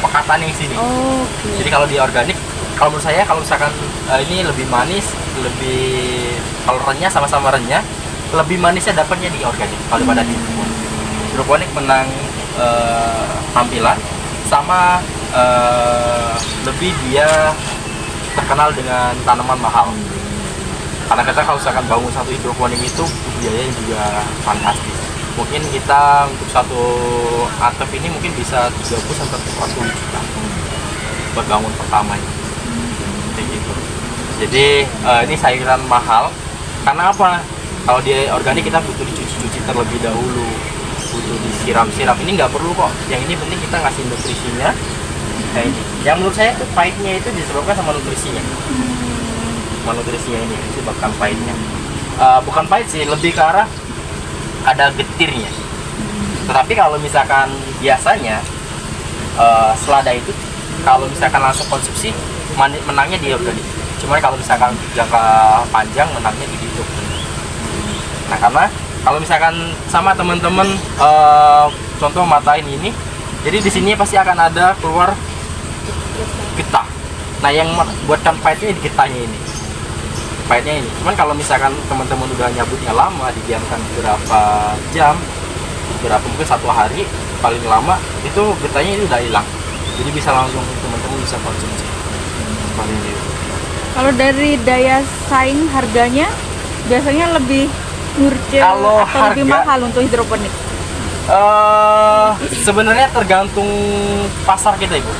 pekatan yang sini. Jadi kalau di organik, kalau menurut saya kalau misalkan ini lebih manis, lebih kalau renyah sama-sama renyah, lebih manisnya dapatnya di organik kalau daripada di hidroponik. Hidroponik menang tampilan sama lebih dia terkenal dengan tanaman mahal. Karena kita kalau misalkan bangun satu hidroponik itu biayanya juga fantastis. Mungkin kita untuk satu atap ini mungkin bisa 30 sampai 40 juta buat bangun pertamanya. Kayak gitu. Jadi ini sayuran mahal. Karena apa? Kalau di organik kita butuh dicuci-cuci terlebih dahulu, butuh disiram-siram. Ini nggak perlu kok. Yang ini penting kita ngasih nutrisinya. Kayak ini. Yang menurut saya tuh pahitnya itu disebabkan sama nutrisinya. Nutrisinya ini disebabkan pahitnya. Bukan pahit sih, lebih ke arah ada getirnya. Tetapi kalau misalkan biasanya selada itu kalau misalkan langsung konsumsi menangnya di organik. Cuman kalau misalkan jangka panjang menangnya di hidroponik. Nah, karena kalau misalkan sama teman-teman contoh matain ini, jadi di sini pasti akan ada keluar getah. Nah, yang buatkan pahitnya di getahnya ini. Pahitnya ini. Cuman kalau misalkan teman-teman udah nyabutnya lama, didiamkan beberapa jam, mungkin 1 hari paling lama, itu getahnya ini udah hilang. Jadi bisa langsung teman-teman bisa konsumsi. Kalau dari daya saing harganya biasanya lebih murcil Kalau atau lebih mahal untuk hidroponik? Sebenarnya tergantung pasar kita, Ibu.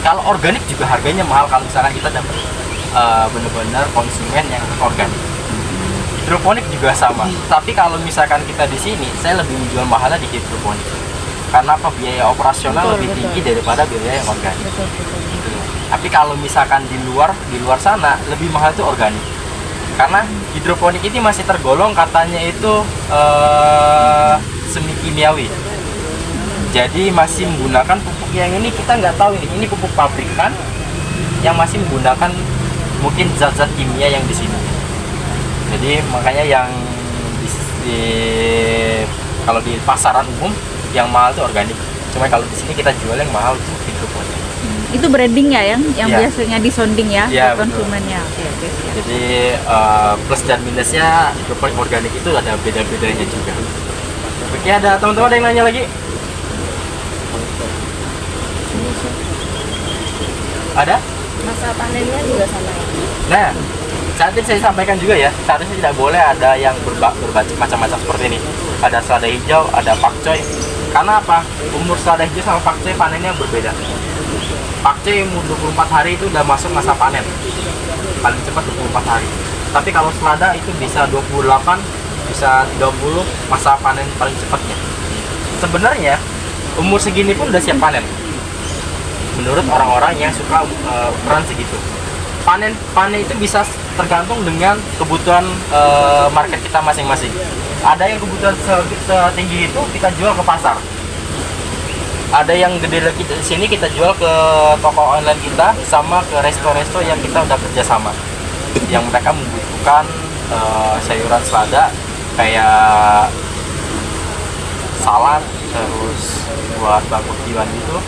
Kalau organik juga harganya mahal kalau misalkan kita dapat benar-benar konsumen yang organik. Hidroponik juga sama. Tapi kalau misalkan kita di sini, saya lebih menjual mahalnya di hidroponik. Karena apa? Biaya operasional lebih tinggi daripada biaya yang organik. Tapi kalau misalkan di luar sana lebih mahal itu organik. Karena hidroponik ini masih tergolong katanya itu semi kimiawi. Jadi masih menggunakan pupuk yang ini, kita nggak tahu ini pupuk pabrikan yang masih menggunakan mungkin zat-zat kimia yang di sini. Jadi makanya yang kalau di pasaran umum yang mahal itu organik. Cuma kalau di sini kita jual yang mahal itu hidroponik. Itu branding ya yang Iya. biasanya disonding ya Iya, ke konsumennya. Oke, siap. Jadi plus dan minusnya hidroponik organik itu ada beda-bedanya juga. Oke, ada teman-teman ada yang nanya lagi? Ada? Masa panennya juga sama ya? Nah, saat ini saya sampaikan juga ya, seharusnya tidak boleh ada yang macam-macam seperti ini. Ada selada hijau, ada pakcoy. Karena apa? Umur selada hijau sama pakcoy panennya berbeda. Pakcoy umur 24 hari itu udah masuk masa panen. Paling cepat 24 hari. Tapi kalau selada itu bisa 28, bisa 30 masa panen paling cepatnya. Sebenarnya umur segini pun udah siap panen. Menurut orang-orang yang suka ukuran segitu. Panen itu bisa tergantung dengan kebutuhan market kita masing-masing. Ada yang kebutuhan setinggi itu kita jual ke pasar. Ada yang gede lagi di sini kita jual ke toko online kita sama ke resto-resto yang kita udah kerjasama. Yang mereka membutuhkan sayuran selada kayak salad, terus buat barbekyuan gitu.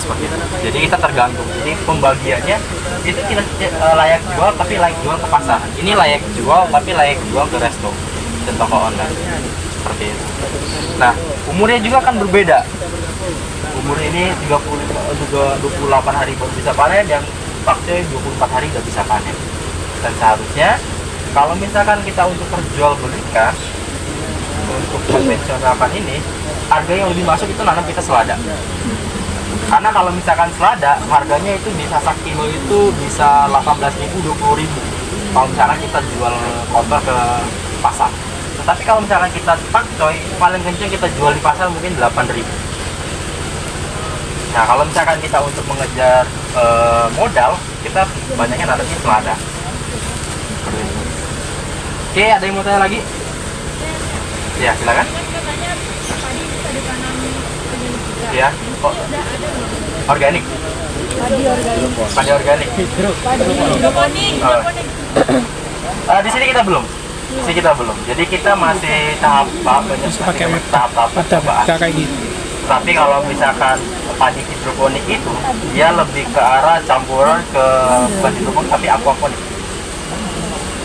Seperti itu. Jadi kita tergantung. Jadi pembagiannya itu kita layak jual tapi layak jual ke pasar. Ini layak jual tapi layak jual ke resto dan toko online. Seperti itu. Nah, umurnya juga kan berbeda. Umur ini 28 hari baru bisa panen, yang pakcoy 24 hari udah bisa panen. Dan seharusnya kalau misalkan kita untuk perjual belikan untuk konvensional ini, harga yang lebih masuk itu nanam kita selada. Karena kalau misalkan selada, harganya itu bisa sekilo itu bisa 18.000, 20.000. Kalau misalkan kita jual kotor ke pasar. Tetapi kalau misalkan kita pakcoy, paling kencang kita jual di pasar mungkin 8.000. Nah, kalau misalkan kita untuk mengejar modal, kita banyaknya nanamnya selada. Oke, ada yang mau tanya lagi? Ya, silakan. Ya, organik. Padi organik. Di sini kita belum. Jadi kita masih tahap percobaan. kayak gitu. Tapi kalau misalkan padi hidroponik itu dia lebih ke arah campuran ke bukan hidroponik tapi aquaponik.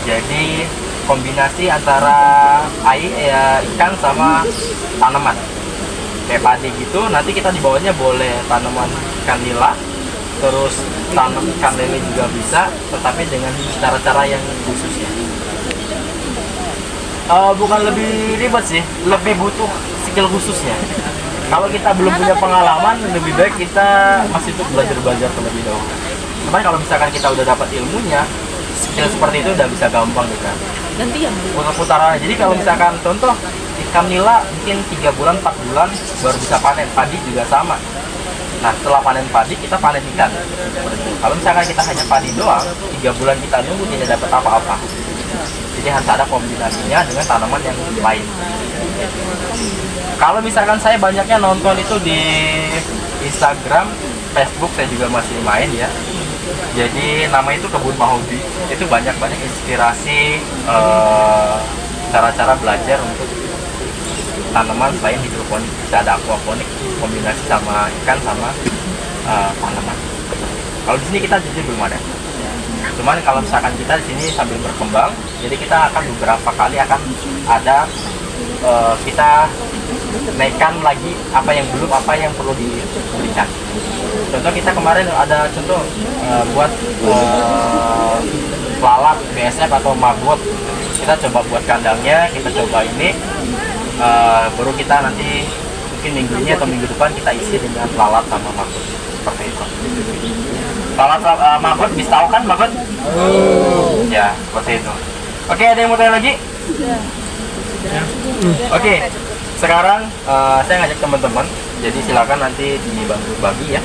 Jadi kombinasi antara air ikan sama tanaman. Kayak padi gitu, nanti kita di bawahnya boleh tanaman ikan nila, terus tanam ikan lele juga bisa, tetapi dengan cara-cara yang khusus ya. Bukan lebih ribet sih, lebih butuh skill khususnya. Kalau kita belum punya pengalaman, lebih baik kita masih untuk belajar terlebih dahulu. Cuman kalau misalkan kita udah dapat ilmunya, skill seperti itu udah bisa gampang gitu kan. Gantian. Putar-putaran. Jadi kalau misalkan contoh ikan nila mungkin 3 bulan, 4 bulan baru bisa panen. Padi juga sama. Nah, setelah panen padi, kita panen ikan. Kalau misalkan kita hanya padi doang, 3 bulan kita nunggu tidak dapat apa-apa. Jadi harus ada kombinasinya dengan tanaman yang lain. Kalau misalkan saya banyaknya nonton itu di Instagram, Facebook saya juga masih main ya. Jadi nama itu Kebun Mahobi. Itu banyak inspirasi cara-cara belajar untuk tanaman selain hidroponik. Bisa ada aquaponik, kombinasi sama ikan sama tanaman. Kalau di sini kita jujur belum ada. Cuman kalau misalkan kita di sini sambil berkembang, jadi kita akan beberapa kali akan ada kita naikkan lagi apa yang belum, apa yang perlu diberikan. Contoh kita kemarin ada contoh buat lalat, BSF atau maggot. Kita coba buat kandangnya, kita coba ini, baru kita nanti mungkin minggu ini atau minggu depan kita isi dengan lalat sama maggot seperti itu. Lalat maggot bisa tahu kan maggot? Ya seperti itu. Oke, ada yang mau tanya lagi? Oke, sekarang saya ngajak teman-teman, jadi silakan nanti dibantu bagi ya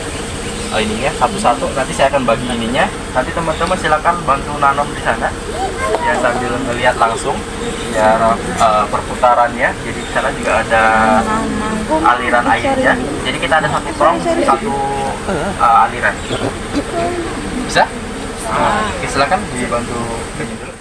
ininya satu-satu. Nanti saya akan bagi ininya. Nanti teman-teman silakan bantu nanam di sana ya sambil melihat langsung ya perputarannya. Jadi di sana juga ada aliran airnya. Jadi kita ada satu prong, satu aliran. Bisa? Oke, silakan dibantu kerja dulu.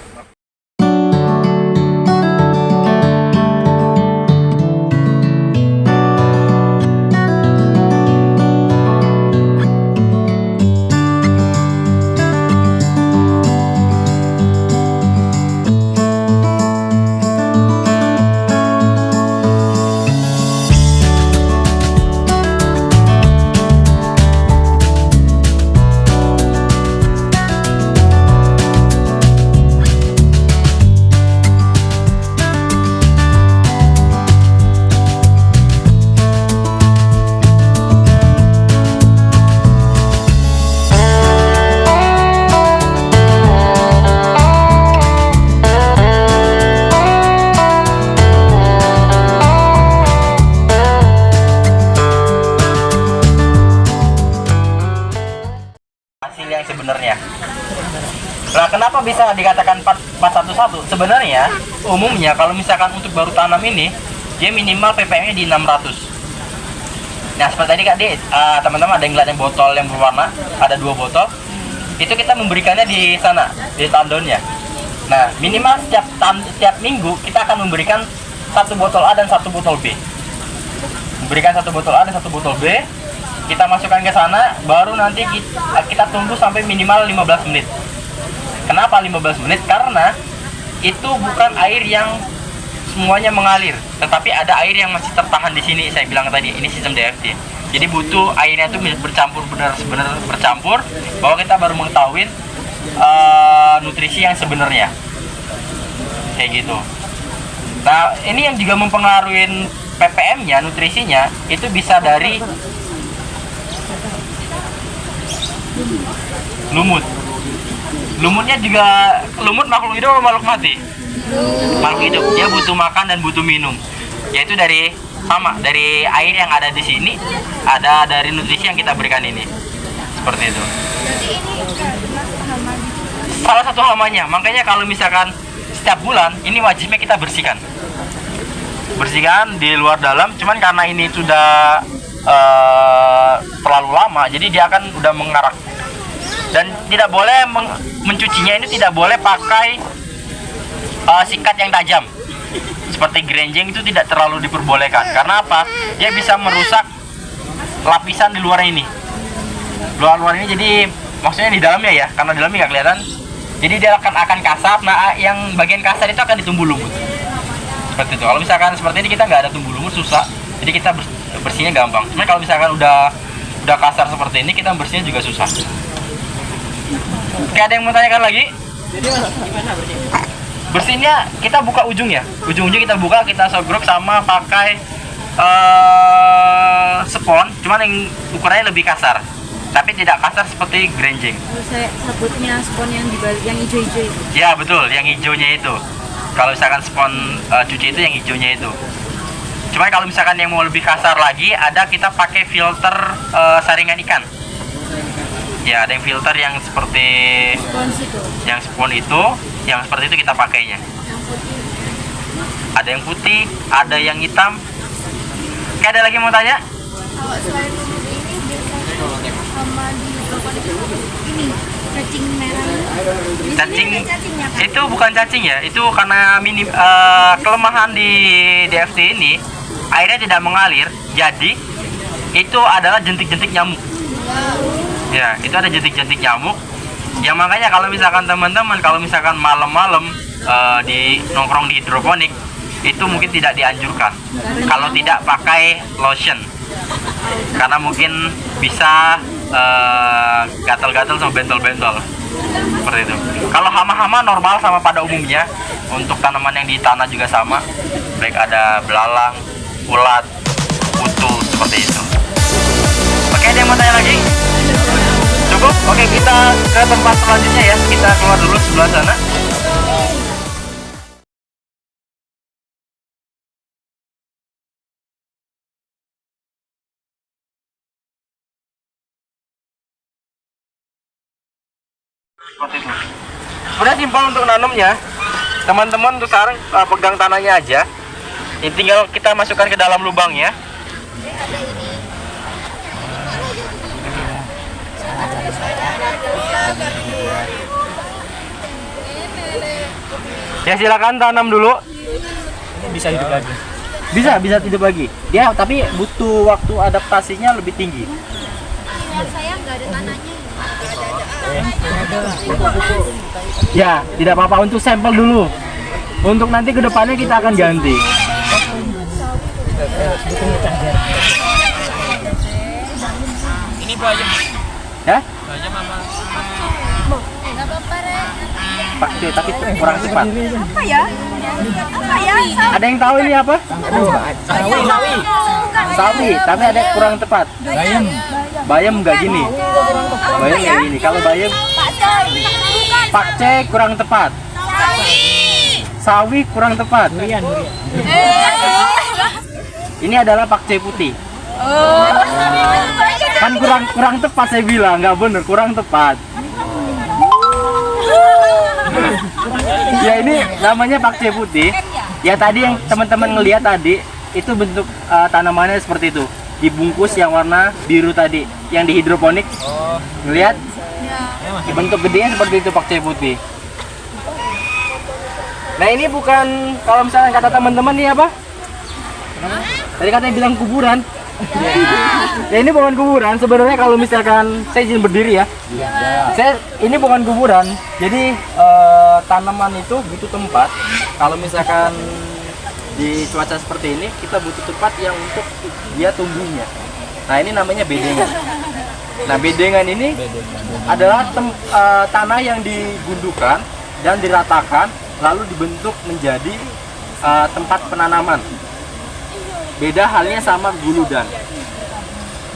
Hasil yang sebenarnya. Nah, kenapa bisa dikatakan 411? Sebenarnya umumnya kalau misalkan untuk baru tanam ini dia minimal ppm-nya di 600. Nah, seperti tadi Kak teman-teman ada yang lihat yang botol yang berwarna, ada 2 botol. Itu kita memberikannya di sana, di tandonnya. Nah, minimal setiap minggu kita akan memberikan 1 botol A dan 1 botol B. Memberikan 1 botol A dan 1 botol B. Kita masukkan ke sana, baru nanti kita tunggu sampai minimal 15 menit. Kenapa 15 menit? Karena itu bukan air yang semuanya mengalir, tetapi ada air yang masih tertahan di sini. Saya bilang tadi, ini sistem DFT. Jadi butuh airnya itu bercampur, benar-benar bercampur, bahwa kita baru mengetahui nutrisi yang sebenarnya. Kayak gitu. Nah, ini yang juga mempengaruhi ppm-nya, nutrisinya, itu bisa dari lumut. Lumutnya juga, lumut makhluk hidup atau makhluk mati? Makhluk hidup. Dia butuh makan dan butuh minum. Yaitu dari air yang ada di sini, ada dari nutrisi yang kita berikan ini. Seperti itu. Salah satu hamanya. Makanya kalau misalkan setiap bulan ini wajibnya kita bersihkan. Bersihkan di luar dalam. Cuman karena ini sudah terlalu lama, jadi dia akan udah mengarak. Dan tidak boleh mencucinya ini tidak boleh pakai sikat yang tajam seperti grenjing, itu tidak terlalu diperbolehkan. Karena apa? Dia bisa merusak lapisan di luar ini. Luar ini, jadi maksudnya di dalamnya ya, karena di dalamnya nggak kelihatan. Jadi dia akan kasar. Nah, yang bagian kasar itu akan ditumbuh lumut. Seperti itu. Kalau misalkan seperti ini kita nggak ada tumbuh lumut, susah. Jadi kita bersihnya gampang. Cuma kalau misalkan udah kasar seperti ini, kita bersihnya juga susah. Oke, ada yang mau tanyakan lagi? Jadi gimana bersihnya? Bersihnya kita buka ujungnya. Ujung-ujungnya kita buka, kita sogrok sama pakai spon, cuman yang ukurannya lebih kasar. Tapi tidak kasar seperti grenjing. Saya sabutnya spon yang dibalik yang hijau-hijau itu. Ya, betul, yang hijaunya itu. Kalau misalkan spon cuci itu yang hijaunya itu. Cuman kalau misalkan yang mau lebih kasar lagi, ada kita pakai filter saringan ikan. Ya, ada yang filter yang seperti spon itu, yang seperti itu kita pakainya. Ada yang putih, ada yang hitam. Oke, ada lagi mau tanya? Kalau selain lumut ini biasanya sama di hidroponik ini cacing merah. Cacing Cacingnya kan? itu bukan cacing ya, itu karena kelemahan di DFT ini airnya tidak mengalir, jadi itu adalah jentik-jentik nyamuk. Ya, itu ada jentik-jentik nyamuk. Yang makanya kalau misalkan teman-teman kalau misalkan malam-malam di nongkrong di hidroponik, itu mungkin tidak dianjurkan kalau tidak pakai lotion, karena mungkin bisa gatal-gatal sama bentol-bentol seperti itu. Kalau hama-hama normal sama pada umumnya, untuk tanaman yang di tanah juga sama, baik ada belalang, ulat, kutu, seperti itu. Oke, ada yang mau tanya lagi? Cukup? Oke, kita ke tempat selanjutnya ya. Kita keluar dulu sebelah sana. Seperti itu. Sebenarnya simpel untuk nanamnya. Teman-teman untuk sekarang pegang tanahnya aja. Ini tinggal kita masukkan ke dalam lubangnya. Ya silakan tanam dulu. Bisa hidup lagi. Bisa hidup lagi. Dia tapi butuh waktu adaptasinya lebih tinggi. Saya nggak ada tanahnya. Ya, tidak apa-apa, untuk sampel dulu. Untuk nanti ke depannya kita akan ganti. Ini bayam. Ya? Bayam apa? Nggak apa-apa, Re. Pakai tapi kurang cepat. Apa ya? Apa ya? Ada yang tahu ini apa? Sawi, tapi ada yang kurang tepat. Bayam. Bayam nggak gini. Bayam nggak gini. Kalau bayam pakce kurang tepat. Sawi kurang tepat. Ini adalah pakce putih. Kan kurang tepat saya bilang, nggak bener, kurang tepat. Ya ini namanya pakce putih. Ya tadi yang teman-teman ngelihat tadi itu bentuk tanamannya seperti itu, dibungkus yang warna biru tadi, yang di hidroponik. Ngelihat? Bentuk gedenya seperti itu pakce putih. Nah ini bukan, kalau misalnya kata teman-teman nih apa? Tadi katanya bilang kuburan. Ya ini bukan kuburan. Sebenarnya kalau misalkan saya izin berdiri ya. Ini bukan kuburan. Jadi tanaman itu butuh tempat. Kalau misalkan di cuaca seperti ini kita butuh tempat yang untuk dia tumbuhnya. Nah ini namanya bedengan. Nah bedengan ini adalah tanah yang digundukan dan diratakan lalu dibentuk menjadi tempat penanaman. Beda halnya sama guludan.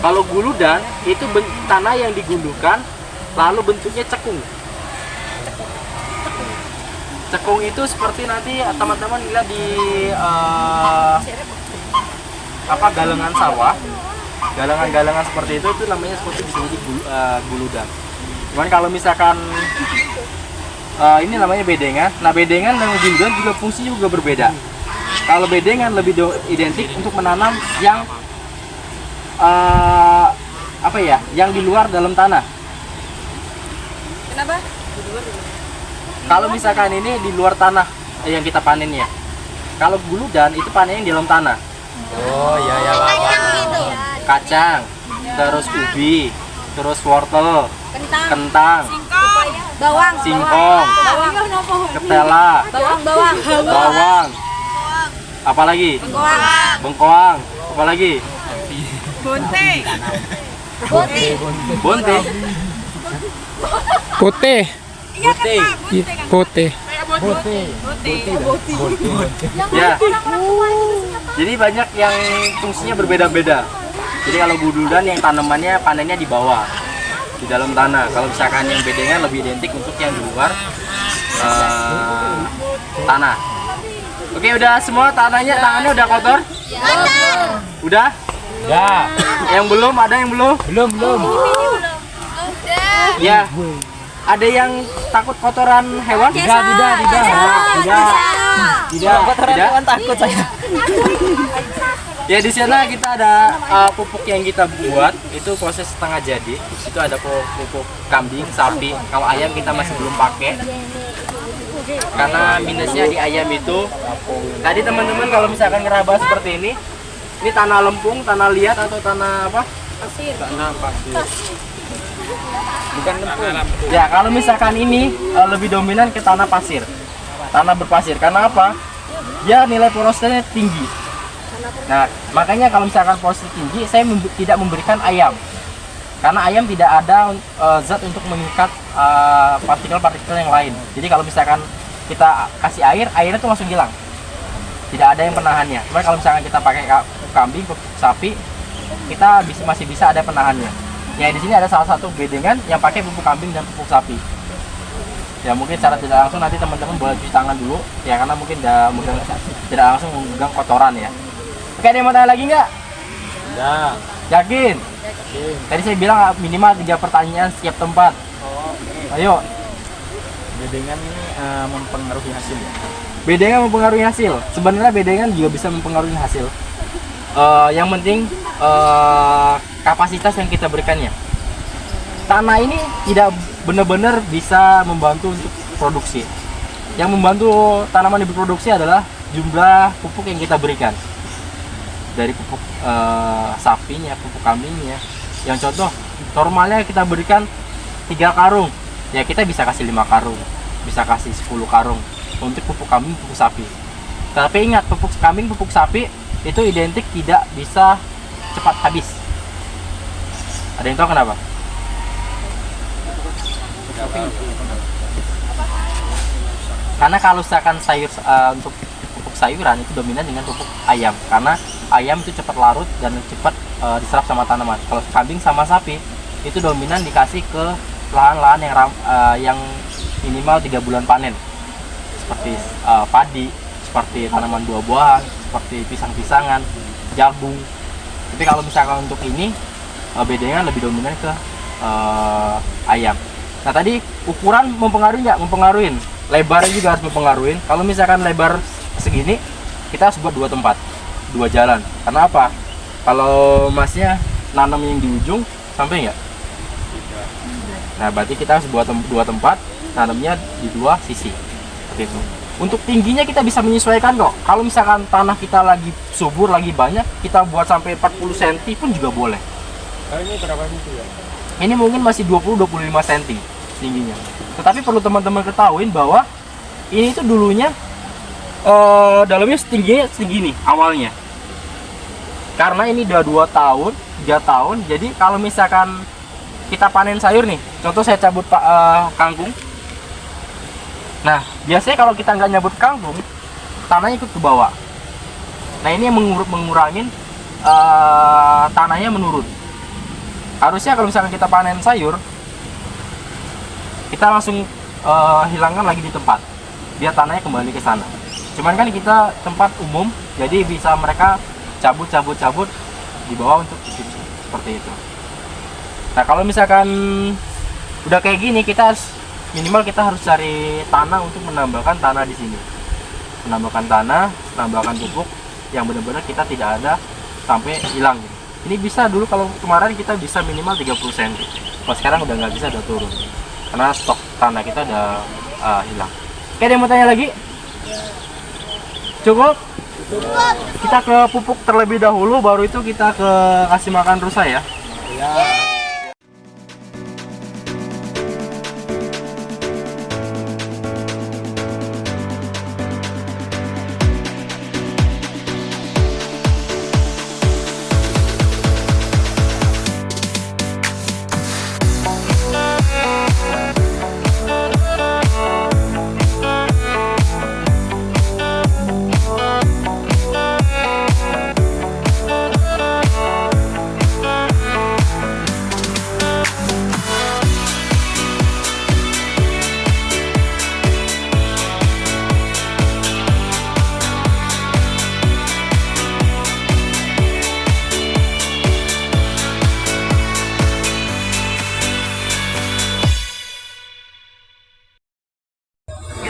Kalau guludan itu tanah yang digundukan lalu bentuknya cekung. Cekung itu seperti nanti teman-teman lihat di galengan sawah. Galengan-galengan seperti itu namanya seperti bisa jadi guludan. Cuman kalau misalkan ini namanya bedengan. Nah bedengan dan guludan juga fungsi juga berbeda. Kalau bedengan lebih identik untuk menanam yang yang di luar dalam tanah. Kenapa? Kalau misalkan ini di luar tanah yang kita panennya. Kalau guludan itu panennya di dalam tanah. Oh iya ya. Kacang, terus ubi, terus wortel, kentang, Bawang. singkong, ketela, bawang. Apalagi? Bengkoang. Apalagi? Bonte. Putih. Putih. Ya. Jadi banyak yang fungsinya berbeda-beda. Jadi kalau guludan yang tanamannya panennya di bawah, di dalam tanah. Kalau misalkan yang bedengan lebih identik untuk yang di luar tanah. Oke, udah semua tangannya udah kotor? Udah? Udah. Yang belum, ada yang belum? Belum. Ya. Ada yang takut kotoran hewan? Tidak. Kotoran hewan takut saya. Ya di sana kita ada pupuk yang kita buat, itu proses setengah jadi. Itu ada pupuk kambing, sapi. Kalau ayam kita masih belum pakai. Karena minusnya di ayam itu tadi teman-teman kalau misalkan ngeraba seperti ini tanah lempung, tanah liat atau tanah apa? Tanah pasir. Bukan lempung. Ya kalau misalkan ini lebih dominan ke tanah pasir, tanah berpasir. Karena apa? Dia nilai porosnya tinggi. Nah makanya kalau misalkan porosnya tinggi, saya tidak memberikan ayam. Karena ayam tidak ada zat untuk mengikat partikel-partikel yang lain. Jadi kalau misalkan kita kasih air, airnya tuh langsung hilang. Tidak ada yang penahannya. Cuma kalau misalkan kita pakai kambing, sapi, kita masih bisa ada penahannya. Ya di sini ada salah satu bedengan yang pakai pupuk kambing dan pupuk sapi. Ya mungkin secara tidak langsung nanti teman-teman boleh cuci tangan dulu, ya karena mungkin tidak langsung memegang kotoran ya. Oke, ada yang mau tanya lagi nggak? Ya. Yakin? Tadi saya bilang minimal 3 pertanyaan setiap tempat. Ayo. Bedengan ini mempengaruhi hasil ya? Bedengan mempengaruhi hasil. Sebenarnya bedengan juga bisa mempengaruhi hasil. Yang penting kapasitas yang kita berikannya. Tanah ini tidak benar-benar bisa membantu untuk produksi. Yang membantu tanaman berproduksi adalah jumlah pupuk yang kita berikan. Dari pupuk sapinya, pupuk kambingnya. Yang contoh, normalnya kita berikan 3 karung. Ya kita bisa kasih 5 karung, bisa kasih 10 karung untuk pupuk kambing, pupuk sapi. Tapi ingat, pupuk kambing, pupuk sapi itu identik tidak bisa cepat habis. Ada yang tahu kenapa? Karena kalau misalkan sayur untuk pupuk sayuran itu dominan dengan pupuk ayam, karena ayam itu cepat larut dan cepat diserap sama tanaman. Kalau kambing sama sapi itu dominan dikasih ke lahan-lahan yang minimal 3 bulan panen, seperti padi, seperti tanaman buah-buahan, seperti pisang-pisangan, jagung. Tapi kalau misalkan untuk ini bedanya lebih dominan ke ayam. Nah tadi ukuran mempengaruhi nggak? Mempengaruhi. Lebarnya juga harus mempengaruhi. Kalau misalkan lebar segini, kita harus buat 2 tempat, 2 jalan. Karena apa? Kalau masnya nanam yang di ujung, sampai nggak? Nah berarti kita harus buat 2 tempat, nanamnya di 2 sisi. Seperti itu. Untuk tingginya kita bisa menyesuaikan kok. Kalau misalkan tanah kita lagi subur, lagi banyak, kita buat sampai 40 cm pun juga boleh. Ini berapa cm ya? Ini mungkin masih 20-25 cm tingginya. Tetapi perlu teman-teman ketahuin bahwa ini tuh dulunya dalamnya setingginya segini awalnya. Karena ini udah 2 tahun, 3 tahun. Jadi kalau misalkan kita panen sayur nih, contoh saya cabut kangkung. Nah, biasanya kalau kita nggak nyabut kangkung, tanahnya ikut ke bawah. Nah, ini yang mengurangin tanahnya menurun. Harusnya kalau misalkan kita panen sayur, kita langsung hilangkan lagi di tempat, biar tanahnya kembali ke sana. Cuman kan kita tempat umum, jadi bisa mereka cabut di bawah untuk seperti itu. Nah, kalau misalkan udah kayak gini, kita harus minimal cari tanah untuk menambahkan tanah di sini. Menambahkan tanah, menambahkan pupuk yang benar-benar kita tidak ada sampai hilang. Ini bisa dulu kalau kemarin kita bisa minimal 30 cm. Kalau sekarang udah nggak bisa, udah turun. Karena stok tanah kita udah hilang. Oke, ada yang mau tanya lagi? Cukup? Kita ke pupuk terlebih dahulu, baru itu kita ke kasih makan rusa ya.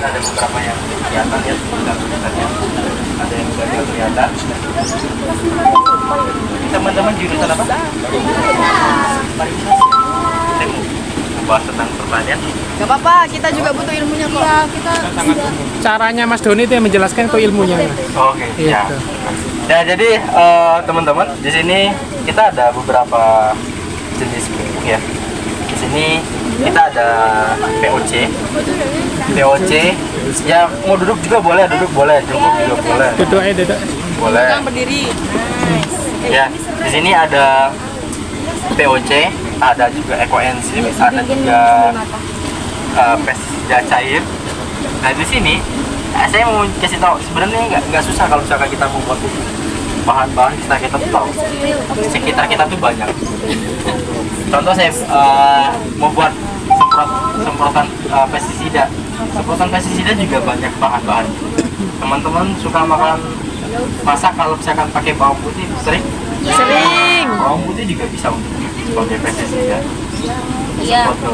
Ada beberapa yang kelihatan ya, ada yang udah kelihatan. Teman-teman jurusan apa? Pariwisata. Saya mau membahas tentang pertanian. Gak apa-apa, kita juga butuh ilmunya kok. Iya, kita Caranya Mas Doni itu yang menjelaskan ke ilmunya. Oke, ya. Ya, jadi teman-teman, di sini kita ada beberapa jenis pupuk ya. Di sini kita ada POC, ya mau duduk juga boleh, duduk boleh, jongkok juga boleh. Duduk. Boleh. berdiri. Ya, di sini ada POC, ada juga ekoenzim, ada juga pestisida cair. Nah di sini saya mau kasih tahu sebenarnya nggak susah kalau misalkan kita membuat pupuk. Bahan-bahan kita tuh tahu, sekitar kita tuh banyak. Contoh saya mau buat semprotan pestisida. Semprotan pestisida juga banyak bahan-bahan. Teman-teman suka masak kalau misalkan pakai bawang putih sering? Bawang putih juga bisa untuk sebagai pestisida. Iya. Semprot ke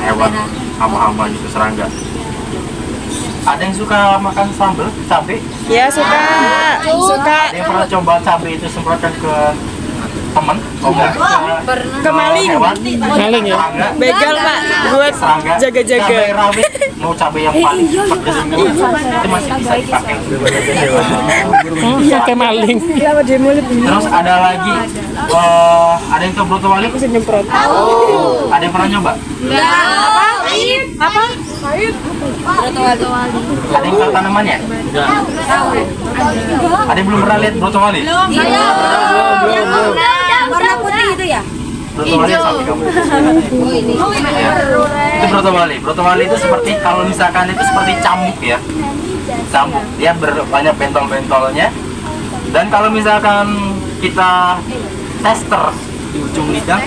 hewan, hama-hama gitu, serangga. Ada yang suka makan sambal, cabai? Ya suka. Ada yang pernah coba cabai itu semprotkan ke teman? Oh enggak, ke maling. hewan? Maling ya? Serangga? Begal Pak, buat Serangga? jaga-jaga. Cabai rawit, mau cabai yang paling pedas itu masih bisa dipakai. Iya kayak maling. Terus ada lagi, ada yang tahu broto wali? Ada yang pernah nyoba? Broto wali. Ada yang tahu tanamannya? Ada yang belum pernah lihat broto wali? Iya. Warna putih itu ya? Broto wali sampai kamu. Oh ini. Ya. Itu broto wali. Broto wali itu seperti kalau misalkan itu seperti cambuk ya. Cambuk. Dia banyak bentol-bentolnya. Dan kalau misalkan kita tester di ujung lidah,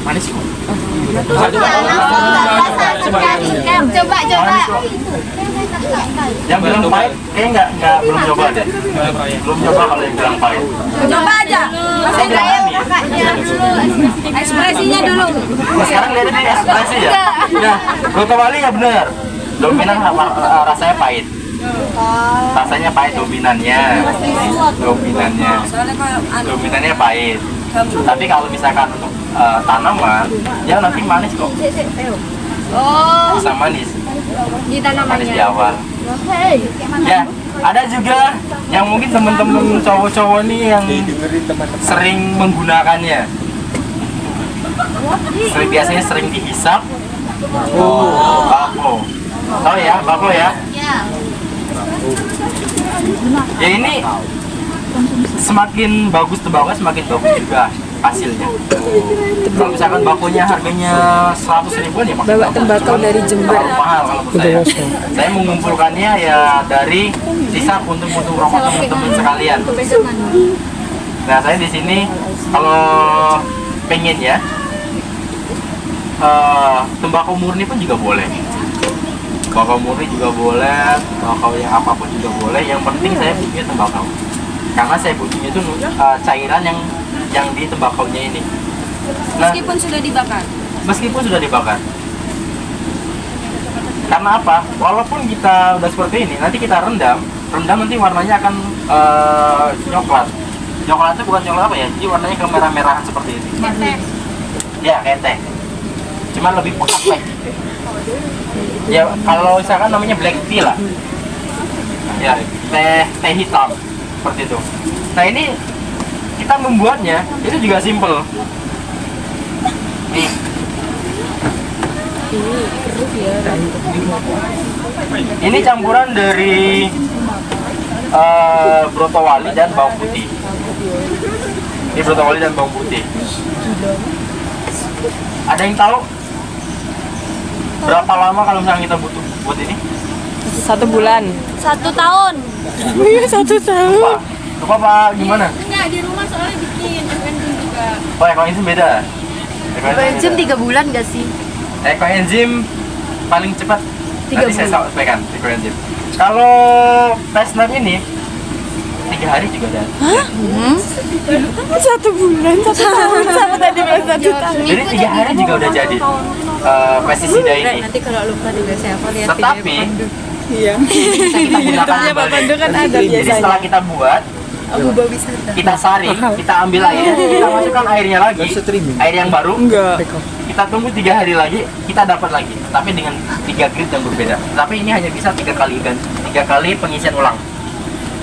manis kok. Coba. Yang bilang pahit, kayaknya belum coba deh. Belum coba kalau yang bilang pahit. Coba aja. Saya bilang manis. Ekspresinya dulu. Nah, sekarang lihat ini ekspresi ya. Nah, broto wali ya benar. Dominan rasanya pahit. Rasanya pahit dominannya. Soalnya kalau Dominannya pahit. Tapi kalau misalkan untuk tanaman, dia nanti manis kok. Bisa manis. di Manis tanamannya. di awal. Ya, ada juga yang mungkin teman-teman cowok-cowok nih yang sering menggunakannya. Biasanya sering dihisap. Bako. Tahu ya, bako ya? Ya ini semakin bagus tembakau semakin bagus juga hasilnya. Kalau misalkan bakonya harganya 100 ribuan ya maksudnya Bawa tembakau dari Jember. terlalu mahal kalau menurut saya. Saya mengumpulkannya ya dari sisa puntung-puntung rokok teman-teman sekalian. Nah saya di sini kalau pengen ya tembakau murni pun juga boleh. Tembakau murni juga boleh, tembakau yang apapun juga boleh. Yang penting saya butuhnya tembakau. Karena saya butuhnya itu cairan yang di tembakaunya ini. Nah, Meskipun sudah dibakar. meskipun sudah dibakar. Karena apa? Walaupun kita udah seperti ini, nanti kita rendam nanti warnanya akan coklat. Coklatnya bukan coklat apa ya? Jadi warnanya kemerah-merahan seperti ini. Ya, kayak teh. Cuman lebih pekat teh. Ya, kalau misalkan namanya black tea lah. Ya, teh hitam seperti itu. Nah, ini kita membuatnya itu juga simple. Nih. Ini campuran dari broto wali dan bawang putih. Ini broto wali dan bawang putih. Ada yang tahu berapa lama kalau misalnya kita butuh buat ini? 1 bulan. 1 tahun. Iya 1 tahun. Lupa, lupa Pak gimana? Enggak, di rumah soalnya bikin enzim juga. Oh, ekoenzim beda. Enzim 3 bulan gak sih? Ekoenzim paling cepat. 3 Nanti saya bulan. sampaikan ekoenzim. Kalau Pesnap ini 3 hari juga ada. 1 bulan, 1 tahun sama tadi bilang 1 tahun. Jadi 3 hari juga udah jadi pestisida ini. Nanti kalau lupa juga saya lihat Tetapi Iya. bisa kita gunakan Iya, Pak kembali. Pandu kan ada Jadi biasanya. setelah kita buat, Abuba wisata. kita saring, kita ambil airnya, kita masukkan airnya lagi, air yang baru. Enggak. Kita tunggu 3 hari lagi, kita dapat lagi, tapi dengan 3 grade yang berbeda. Tapi ini hanya bisa 3 kali pengisian ulang.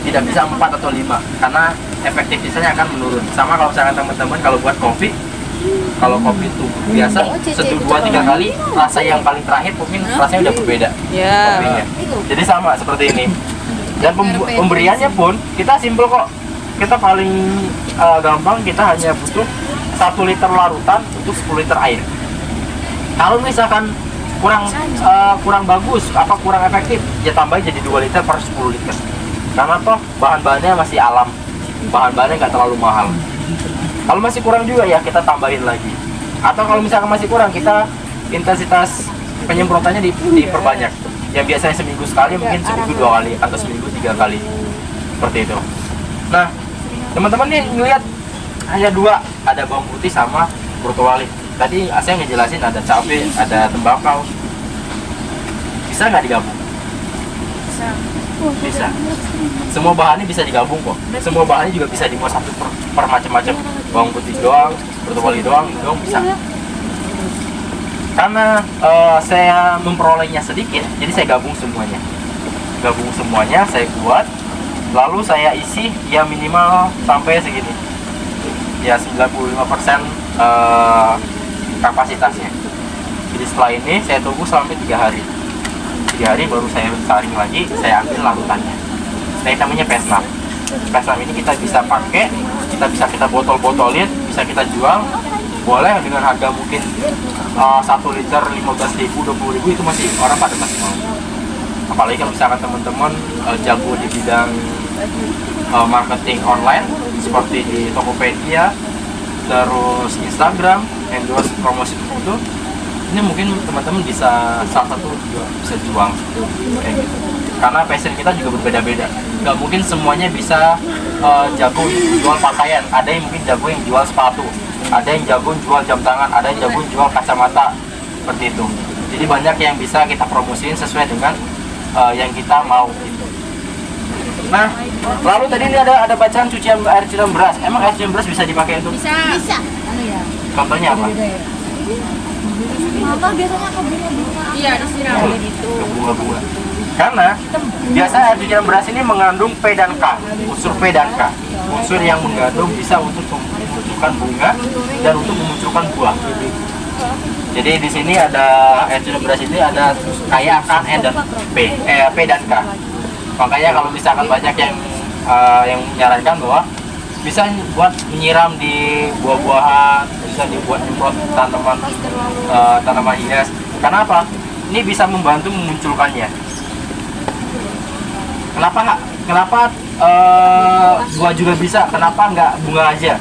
Tidak bisa 4 atau 5 karena efektivitasnya akan menurun. Sama kalau misalkan teman-teman kalau buat kopi, kalau kopi itu biasa 1, 2, 3 kali, rasa yang paling terakhir mungkin rasanya udah berbeda. Ya. Kopinya. Jadi sama seperti ini. Dan pemberiannya pun kita simpel kok. Kita paling gampang, kita hanya butuh 1 liter larutan untuk 10 liter air. Kalau misalkan kurang bagus, apa kurang efektif, ya tambahin jadi 2 liter per 10 liter. Karena toh bahan-bahannya masih alam, bahan-bahannya nggak terlalu mahal. Kalau masih kurang juga ya kita tambahin lagi. Atau kalau misalkan masih kurang, kita intensitas penyemprotannya diperbanyak. Yang biasanya seminggu sekali mungkin seminggu 2 kali atau seminggu 3 kali. Seperti itu. Nah, teman-teman nih ngelihat hanya 2, ada bawang putih sama broto wali. Tadi saya ngejelasin ada cabai, ada tembakau. Bisa nggak digabung? Bisa. Semua bahannya bisa digabung kok. Semua bahannya juga bisa dibuat satu per macam-macam. Bawang putih doang, brokoli doang bisa. Karena saya memperolehnya sedikit, jadi saya gabung semuanya. Saya buat, lalu saya isi ya minimal sampai segini. Ya 95% kapasitasnya. Jadi setelah ini saya tunggu sampai 3 hari. 3 hari baru saya saring lagi, saya ambil larutannya. Nah, ini namanya pesnap. Pesnap ini kita bisa pakai, kita botol-botolin, bisa kita jual. Boleh dengan harga mungkin 1 liter 15.000, 20.000 itu masih orang pada masih mau. Apalagi kalau misalkan teman-teman jago di bidang marketing online seperti di Tokopedia, terus Instagram, endorse promosi itu, ini mungkin teman-teman bisa salah satu juga bisa jual kayak gitu. Karena passion kita juga berbeda-beda. Nggak mungkin semuanya bisa jago jual pakaian. Ada yang mungkin jago yang jual sepatu, ada yang jago jual jam tangan, ada yang jago jual kacamata, seperti itu. Jadi banyak yang bisa kita promosiin sesuai dengan yang kita mau gitu. Nah, lalu tadi ini ada bacaan air cucian beras. Emang air cucian beras bisa dipakai untuk? Bisa. Contohnya apa? Apa biasanya ke bunga-bunga? Iya, disiram gitu. Ke bunga-bunga. Karena biasa air cucian beras ini mengandung P dan K, unsur P dan K, unsur yang mengandung bisa untuk memunculkan bunga dan untuk memunculkan buah. Jadi di sini ada air cucian beras ini ada kaya akan N dan P dan K. Makanya kalau misalkan banyak yang menyarankan bahwa bisa buat menyiram di buah-buahan, bisa dibuat nyemprot tanaman hias. Karena apa? Ini bisa membantu memunculkannya. Kenapa buah juga bisa? Kenapa nggak bunga aja?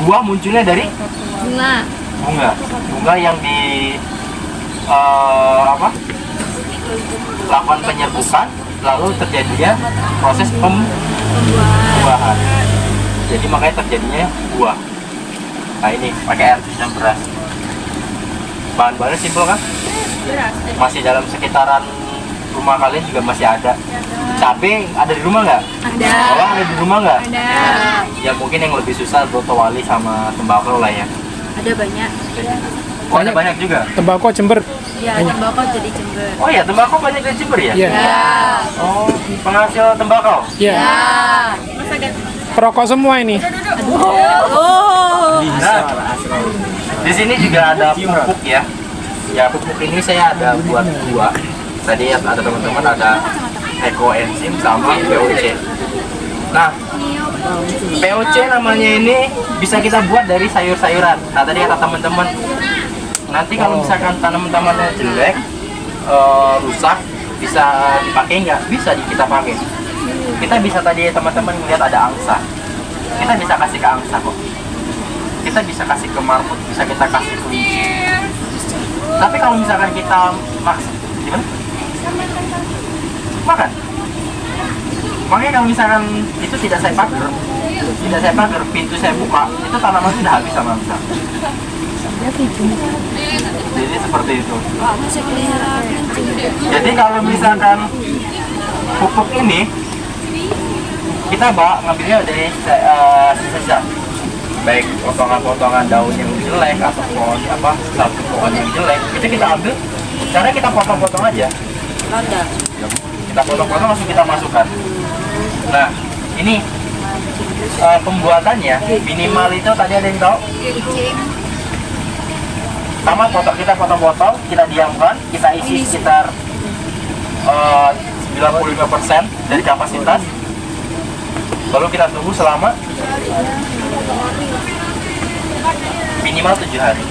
Buah munculnya dari bunga yang di lakukan penyerbukan, lalu terjadinya proses pembuahan. Jadi makanya terjadinya buah. Nah ini pakai air cucian beras. Bahan-bahannya simpel kan? Masih dalam sekitaran rumah kalian juga masih ada. Cabai ada di rumah nggak? Ada. Bawang ada di rumah nggak? Ada. Ya mungkin yang lebih susah broto wali sama tembakau lah ya. Ada banyak. Oh, ada banyak juga. Tembakau Jember. Ya, tembakau jadi Jember. Oh ya, tembakau banyak di Jember ya? Iya. Ya. Oh, penghasil tembakau. Iya. Perokok semua ini. Oh. Nah, di sini juga ada pupuk ya. Ya pupuk ini saya ada buat 2. Tadi ada teman-teman ada ekoenzim sama POC. Nah, POC namanya ini bisa kita buat dari sayur-sayuran. Nah tadi kata teman-teman, nanti kalau misalkan tanaman-tanamannya jelek, rusak, bisa dipakai nggak? Bisa kita pakai. Kita bisa tadi teman-teman melihat ada angsa. Kita bisa kasih ke angsa kok. Kita bisa kasih ke marmut, bisa kita kasih ke kelinci. Tapi kalau misalkan kita makan, gimana? Makan. Makanya kalau misalkan itu tidak saya pagar, pintu saya buka, itu tanaman sudah habis sama angsa. Jadi seperti itu. Jadi kalau misalkan pupuk ini kita ngambilnya dari sisa-sisa, baik potongan-potongan daun yang jelek ataupun satu pohon yang jelek, itu kita ambil, caranya kita potong-potong aja. Kita potong-potong langsung kita masukkan. Nah, ini pembuatannya minimal itu tadi ada yang tahu? Sama kita potong-potong, kita diamkan, kita isi sekitar 95% dari kapasitas. Lalu kita tunggu selama minimal 7 hari.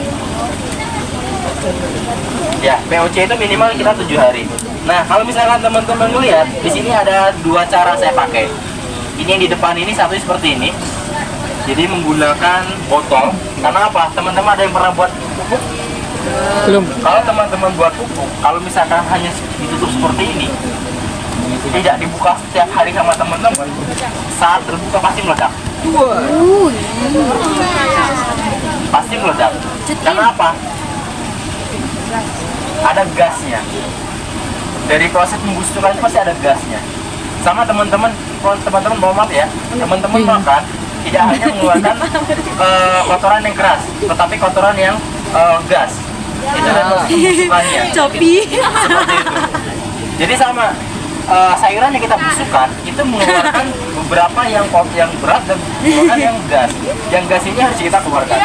Ya, POC itu minimal kita 7 hari. Nah, kalau misalkan teman-teman melihat, di sini ada 2 cara saya pakai. Ini yang di depan ini satu seperti ini. Jadi menggunakan botol. Karena apa? Teman-teman ada yang pernah buat pupuk? Belum. Kalau teman-teman buat pupuk, kalau misalkan hanya ditutup seperti ini, tidak dibuka setiap hari sama teman-teman, saat terbuka pasti meledak. Pasti meledak. Karena apa? Ada gasnya. dari proses pembusukan itu pasti ada gasnya. Sama teman-teman mohon maaf ya, teman-teman makan tidak hanya mengeluarkan kotoran yang keras, tetapi kotoran yang gas. Itu adalah proses pembusukannya. Copi. Seperti itu. Jadi sama sayuran yang kita busukkan itu mengeluarkan beberapa yang berat dan beberapa yang gas. Yang gas ini harus kita keluarkan.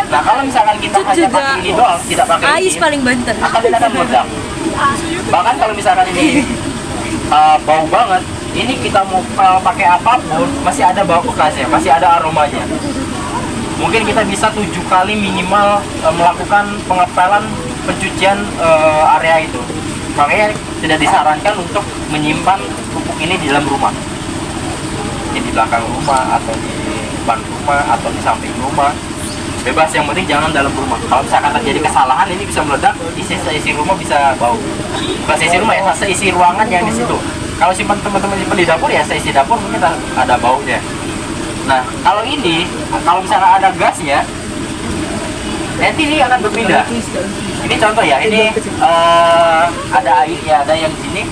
Nah kalau misalkan kita hanya pakai ini doang, tidak pakai Ais ini, paling banter. akan meledak. Bahkan kalau misalkan ini bau banget, ini kita mau pakai apapun masih ada bau bekasnya, masih ada aromanya. Mungkin kita bisa 7 kali minimal melakukan pengepelan pencucian area itu. Makanya tidak disarankan untuk menyimpan pupuk ini di dalam rumah, di belakang rumah atau di depan rumah atau di samping rumah. Bebas, yang penting jangan dalam rumah. Kalau misalkan terjadi kesalahan ini bisa meledak, isi rumah bisa bau. Bukan seisi rumah ya, seisi ruangan yang di situ. Kalau simpan teman-teman simpan di dapur ya seisi dapur mungkin ada baunya. Nah kalau ini, kalau misalkan ada gasnya, nanti ini akan berpindah. Ini contoh ya, ini ada air ya, ada yang di sini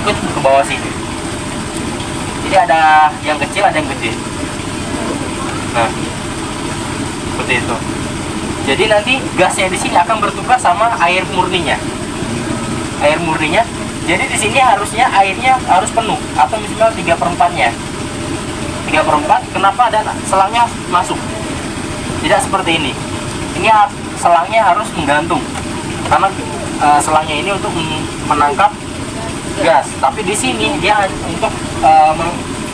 ikut ke bawah sini. Jadi ada yang kecil, ada yang gede. Nah, seperti itu. Jadi nanti gasnya di sini akan bertukar sama air murninya. Air murninya. Jadi di sini harusnya airnya harus penuh atau minimal 3/4-nya. 3/4. Kenapa? Dan selangnya masuk. Tidak seperti ini. Ini selangnya harus menggantung. Karena selangnya ini untuk menangkap gas, tapi di sini dia untuk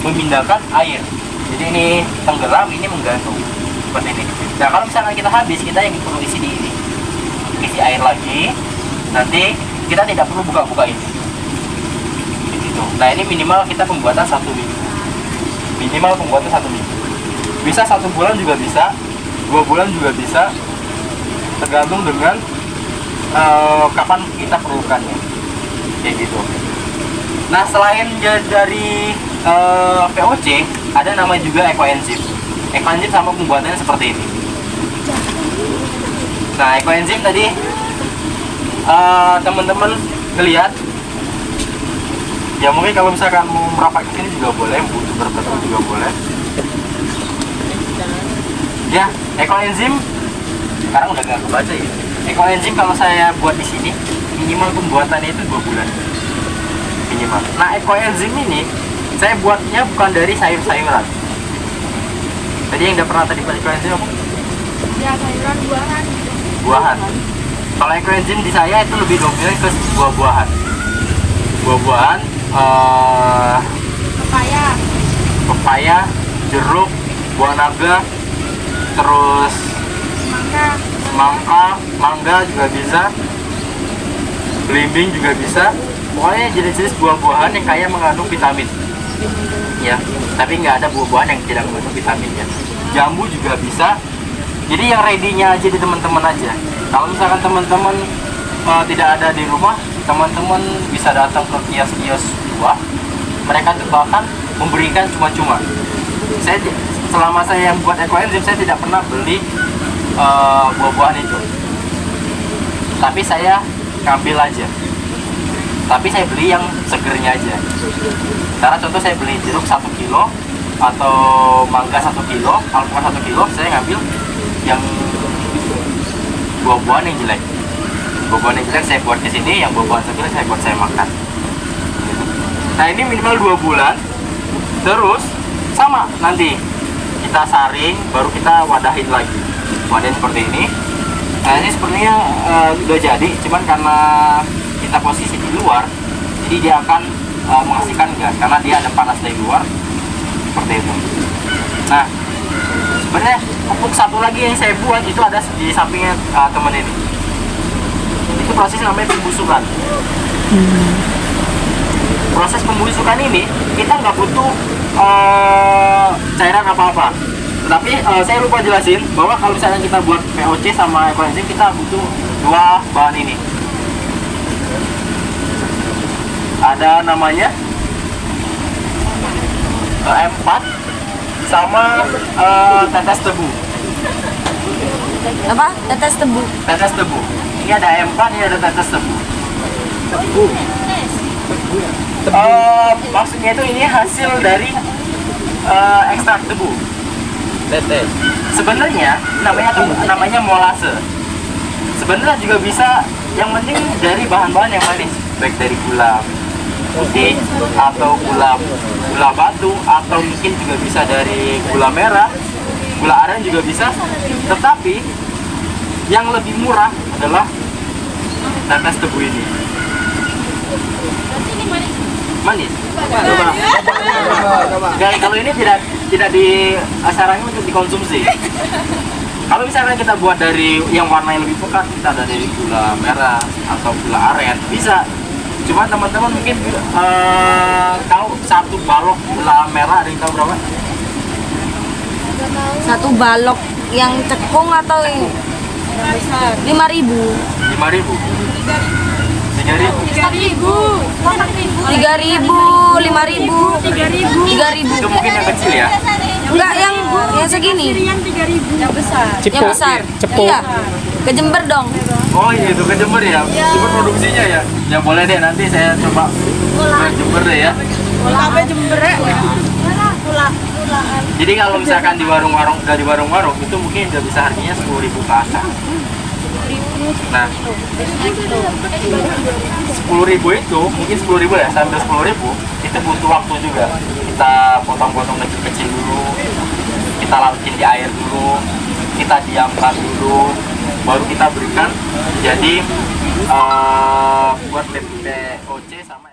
memindahkan air. Jadi ini tenggelam, ini menggantung seperti ini. Nah kalau misalnya kita habis, kita yang perlu isi di ini, isi air lagi. Nanti kita tidak perlu buka-buka ini. Gitu. Nah ini minimal kita pembuatan 1 minggu. Minimal pembuatan 1 minggu. Bisa 1 bulan juga bisa, 2 bulan juga bisa, tergantung dengan kapan kita perlukannya, kayak gitu. Nah selain dari VOC, ada namanya juga ekoenzim. Ekoenzim sama pembuatannya seperti ini. Nah ekoenzim tadi teman-teman ngelihat, ya mungkin kalau misalkan mau merapat ke sini juga boleh, butuh berbetul juga boleh. Ya ekoenzim sekarang udah gak kebaca ya. Ekoenzim kalau saya buat di sini minimal pembuatannya itu 2 bulan minimal. Nah ekoenzim ini saya buatnya bukan dari sayur-sayuran. Tadi yang udah pernah tadi buat ekoenzim apa? Ya sayuran buahan. Buahan. Kalau ekoenzim di saya itu lebih dominan ke buah-buahan. Buah-buahan, pepaya, jeruk, buah naga, terus mangga juga bisa, belimbing juga bisa. Pokoknya jenis-jenis buah-buahan yang kaya mengandung vitamin ya, tapi nggak ada buah-buahan yang tidak mengandung vitamin ya. Jambu juga bisa. Jadi yang ready-nya aja di teman-teman aja. Kalau misalkan teman-teman tidak ada di rumah, teman-teman bisa datang ke kios-kios buah. Mereka tuh bahkan memberikan cuma-cuma. Selama saya yang buat ekoenzim, saya tidak pernah beli buah-buahan itu, tapi saya ngambil aja. Tapi saya beli yang segernya aja. Karena contoh saya beli jeruk 1 kilo atau mangga 1 kilo, alpukat 1 kilo, saya ngambil yang buah-buahan yang jelek. Buah-buahan yang jelek saya buat di sini, yang buah-buahan seger saya buat saya makan. Nah ini minimal 2 bulan. Terus sama nanti kita saring, baru kita wadahin lagi. Wadahin seperti ini. Nah ini sepertinya udah jadi, cuman karena kita posisi di luar, jadi dia akan menghasilkan gas karena dia ada panas dari luar, seperti itu. Nah sebenarnya pupuk satu lagi yang saya buat itu ada di sampingnya teman ini. Itu proses namanya pembusukan. Proses pembusukan ini kita nggak butuh cairan apa-apa. Tapi saya lupa jelasin bahwa kalau misalnya kita buat VOC sama ekoenzim, kita butuh 2 bahan ini. Ada namanya M4 sama tetes tebu. Apa? Tetes tebu. Tetes tebu. Ini ada M4, ini ada tetes tebu. Maksudnya itu ini hasil dari ekstrak tebu. Tete. Sebenarnya namanya molase. Sebenarnya juga bisa, yang penting dari bahan-bahan yang manis, baik dari gula putih atau gula batu, atau mungkin juga bisa dari gula merah, gula aren juga bisa. Tetapi yang lebih murah adalah tetes tebu ini. Manis. Dan kalau ini tidak disarankan untuk dikonsumsi. Kalau misalnya kita buat dari yang warnanya lebih pekat, kita ada dari gula merah atau gula aren, bisa. Cuma teman-teman mungkin tahu satu balok gula merah, ada yang tahu berapa? Satu balok yang cekung atau yang besar? 5.000. 5.000. 3.000. 3.000, 5.000, 3.000. Itu mungkin yang kecil ya. Enggak, yang segini. Yang besar. Yang besar. Cepu. Iya. Ke Jember dong. Oh iya, itu ke Jember ya. Jember produksinya ya. Ya boleh deh, nanti saya coba ke Jember deh ya. Jadi kalau misalkan di warung-warung itu mungkin udah bisa harganya 10.000 ke atas. Nah, 10.000 itu mungkin 10.000 ya, sampai 10.000 itu butuh waktu juga. Kita potong-potong kecil-kecil dulu, kita larutin di air dulu, kita diamkan dulu, baru kita berikan. Jadi buat POC sama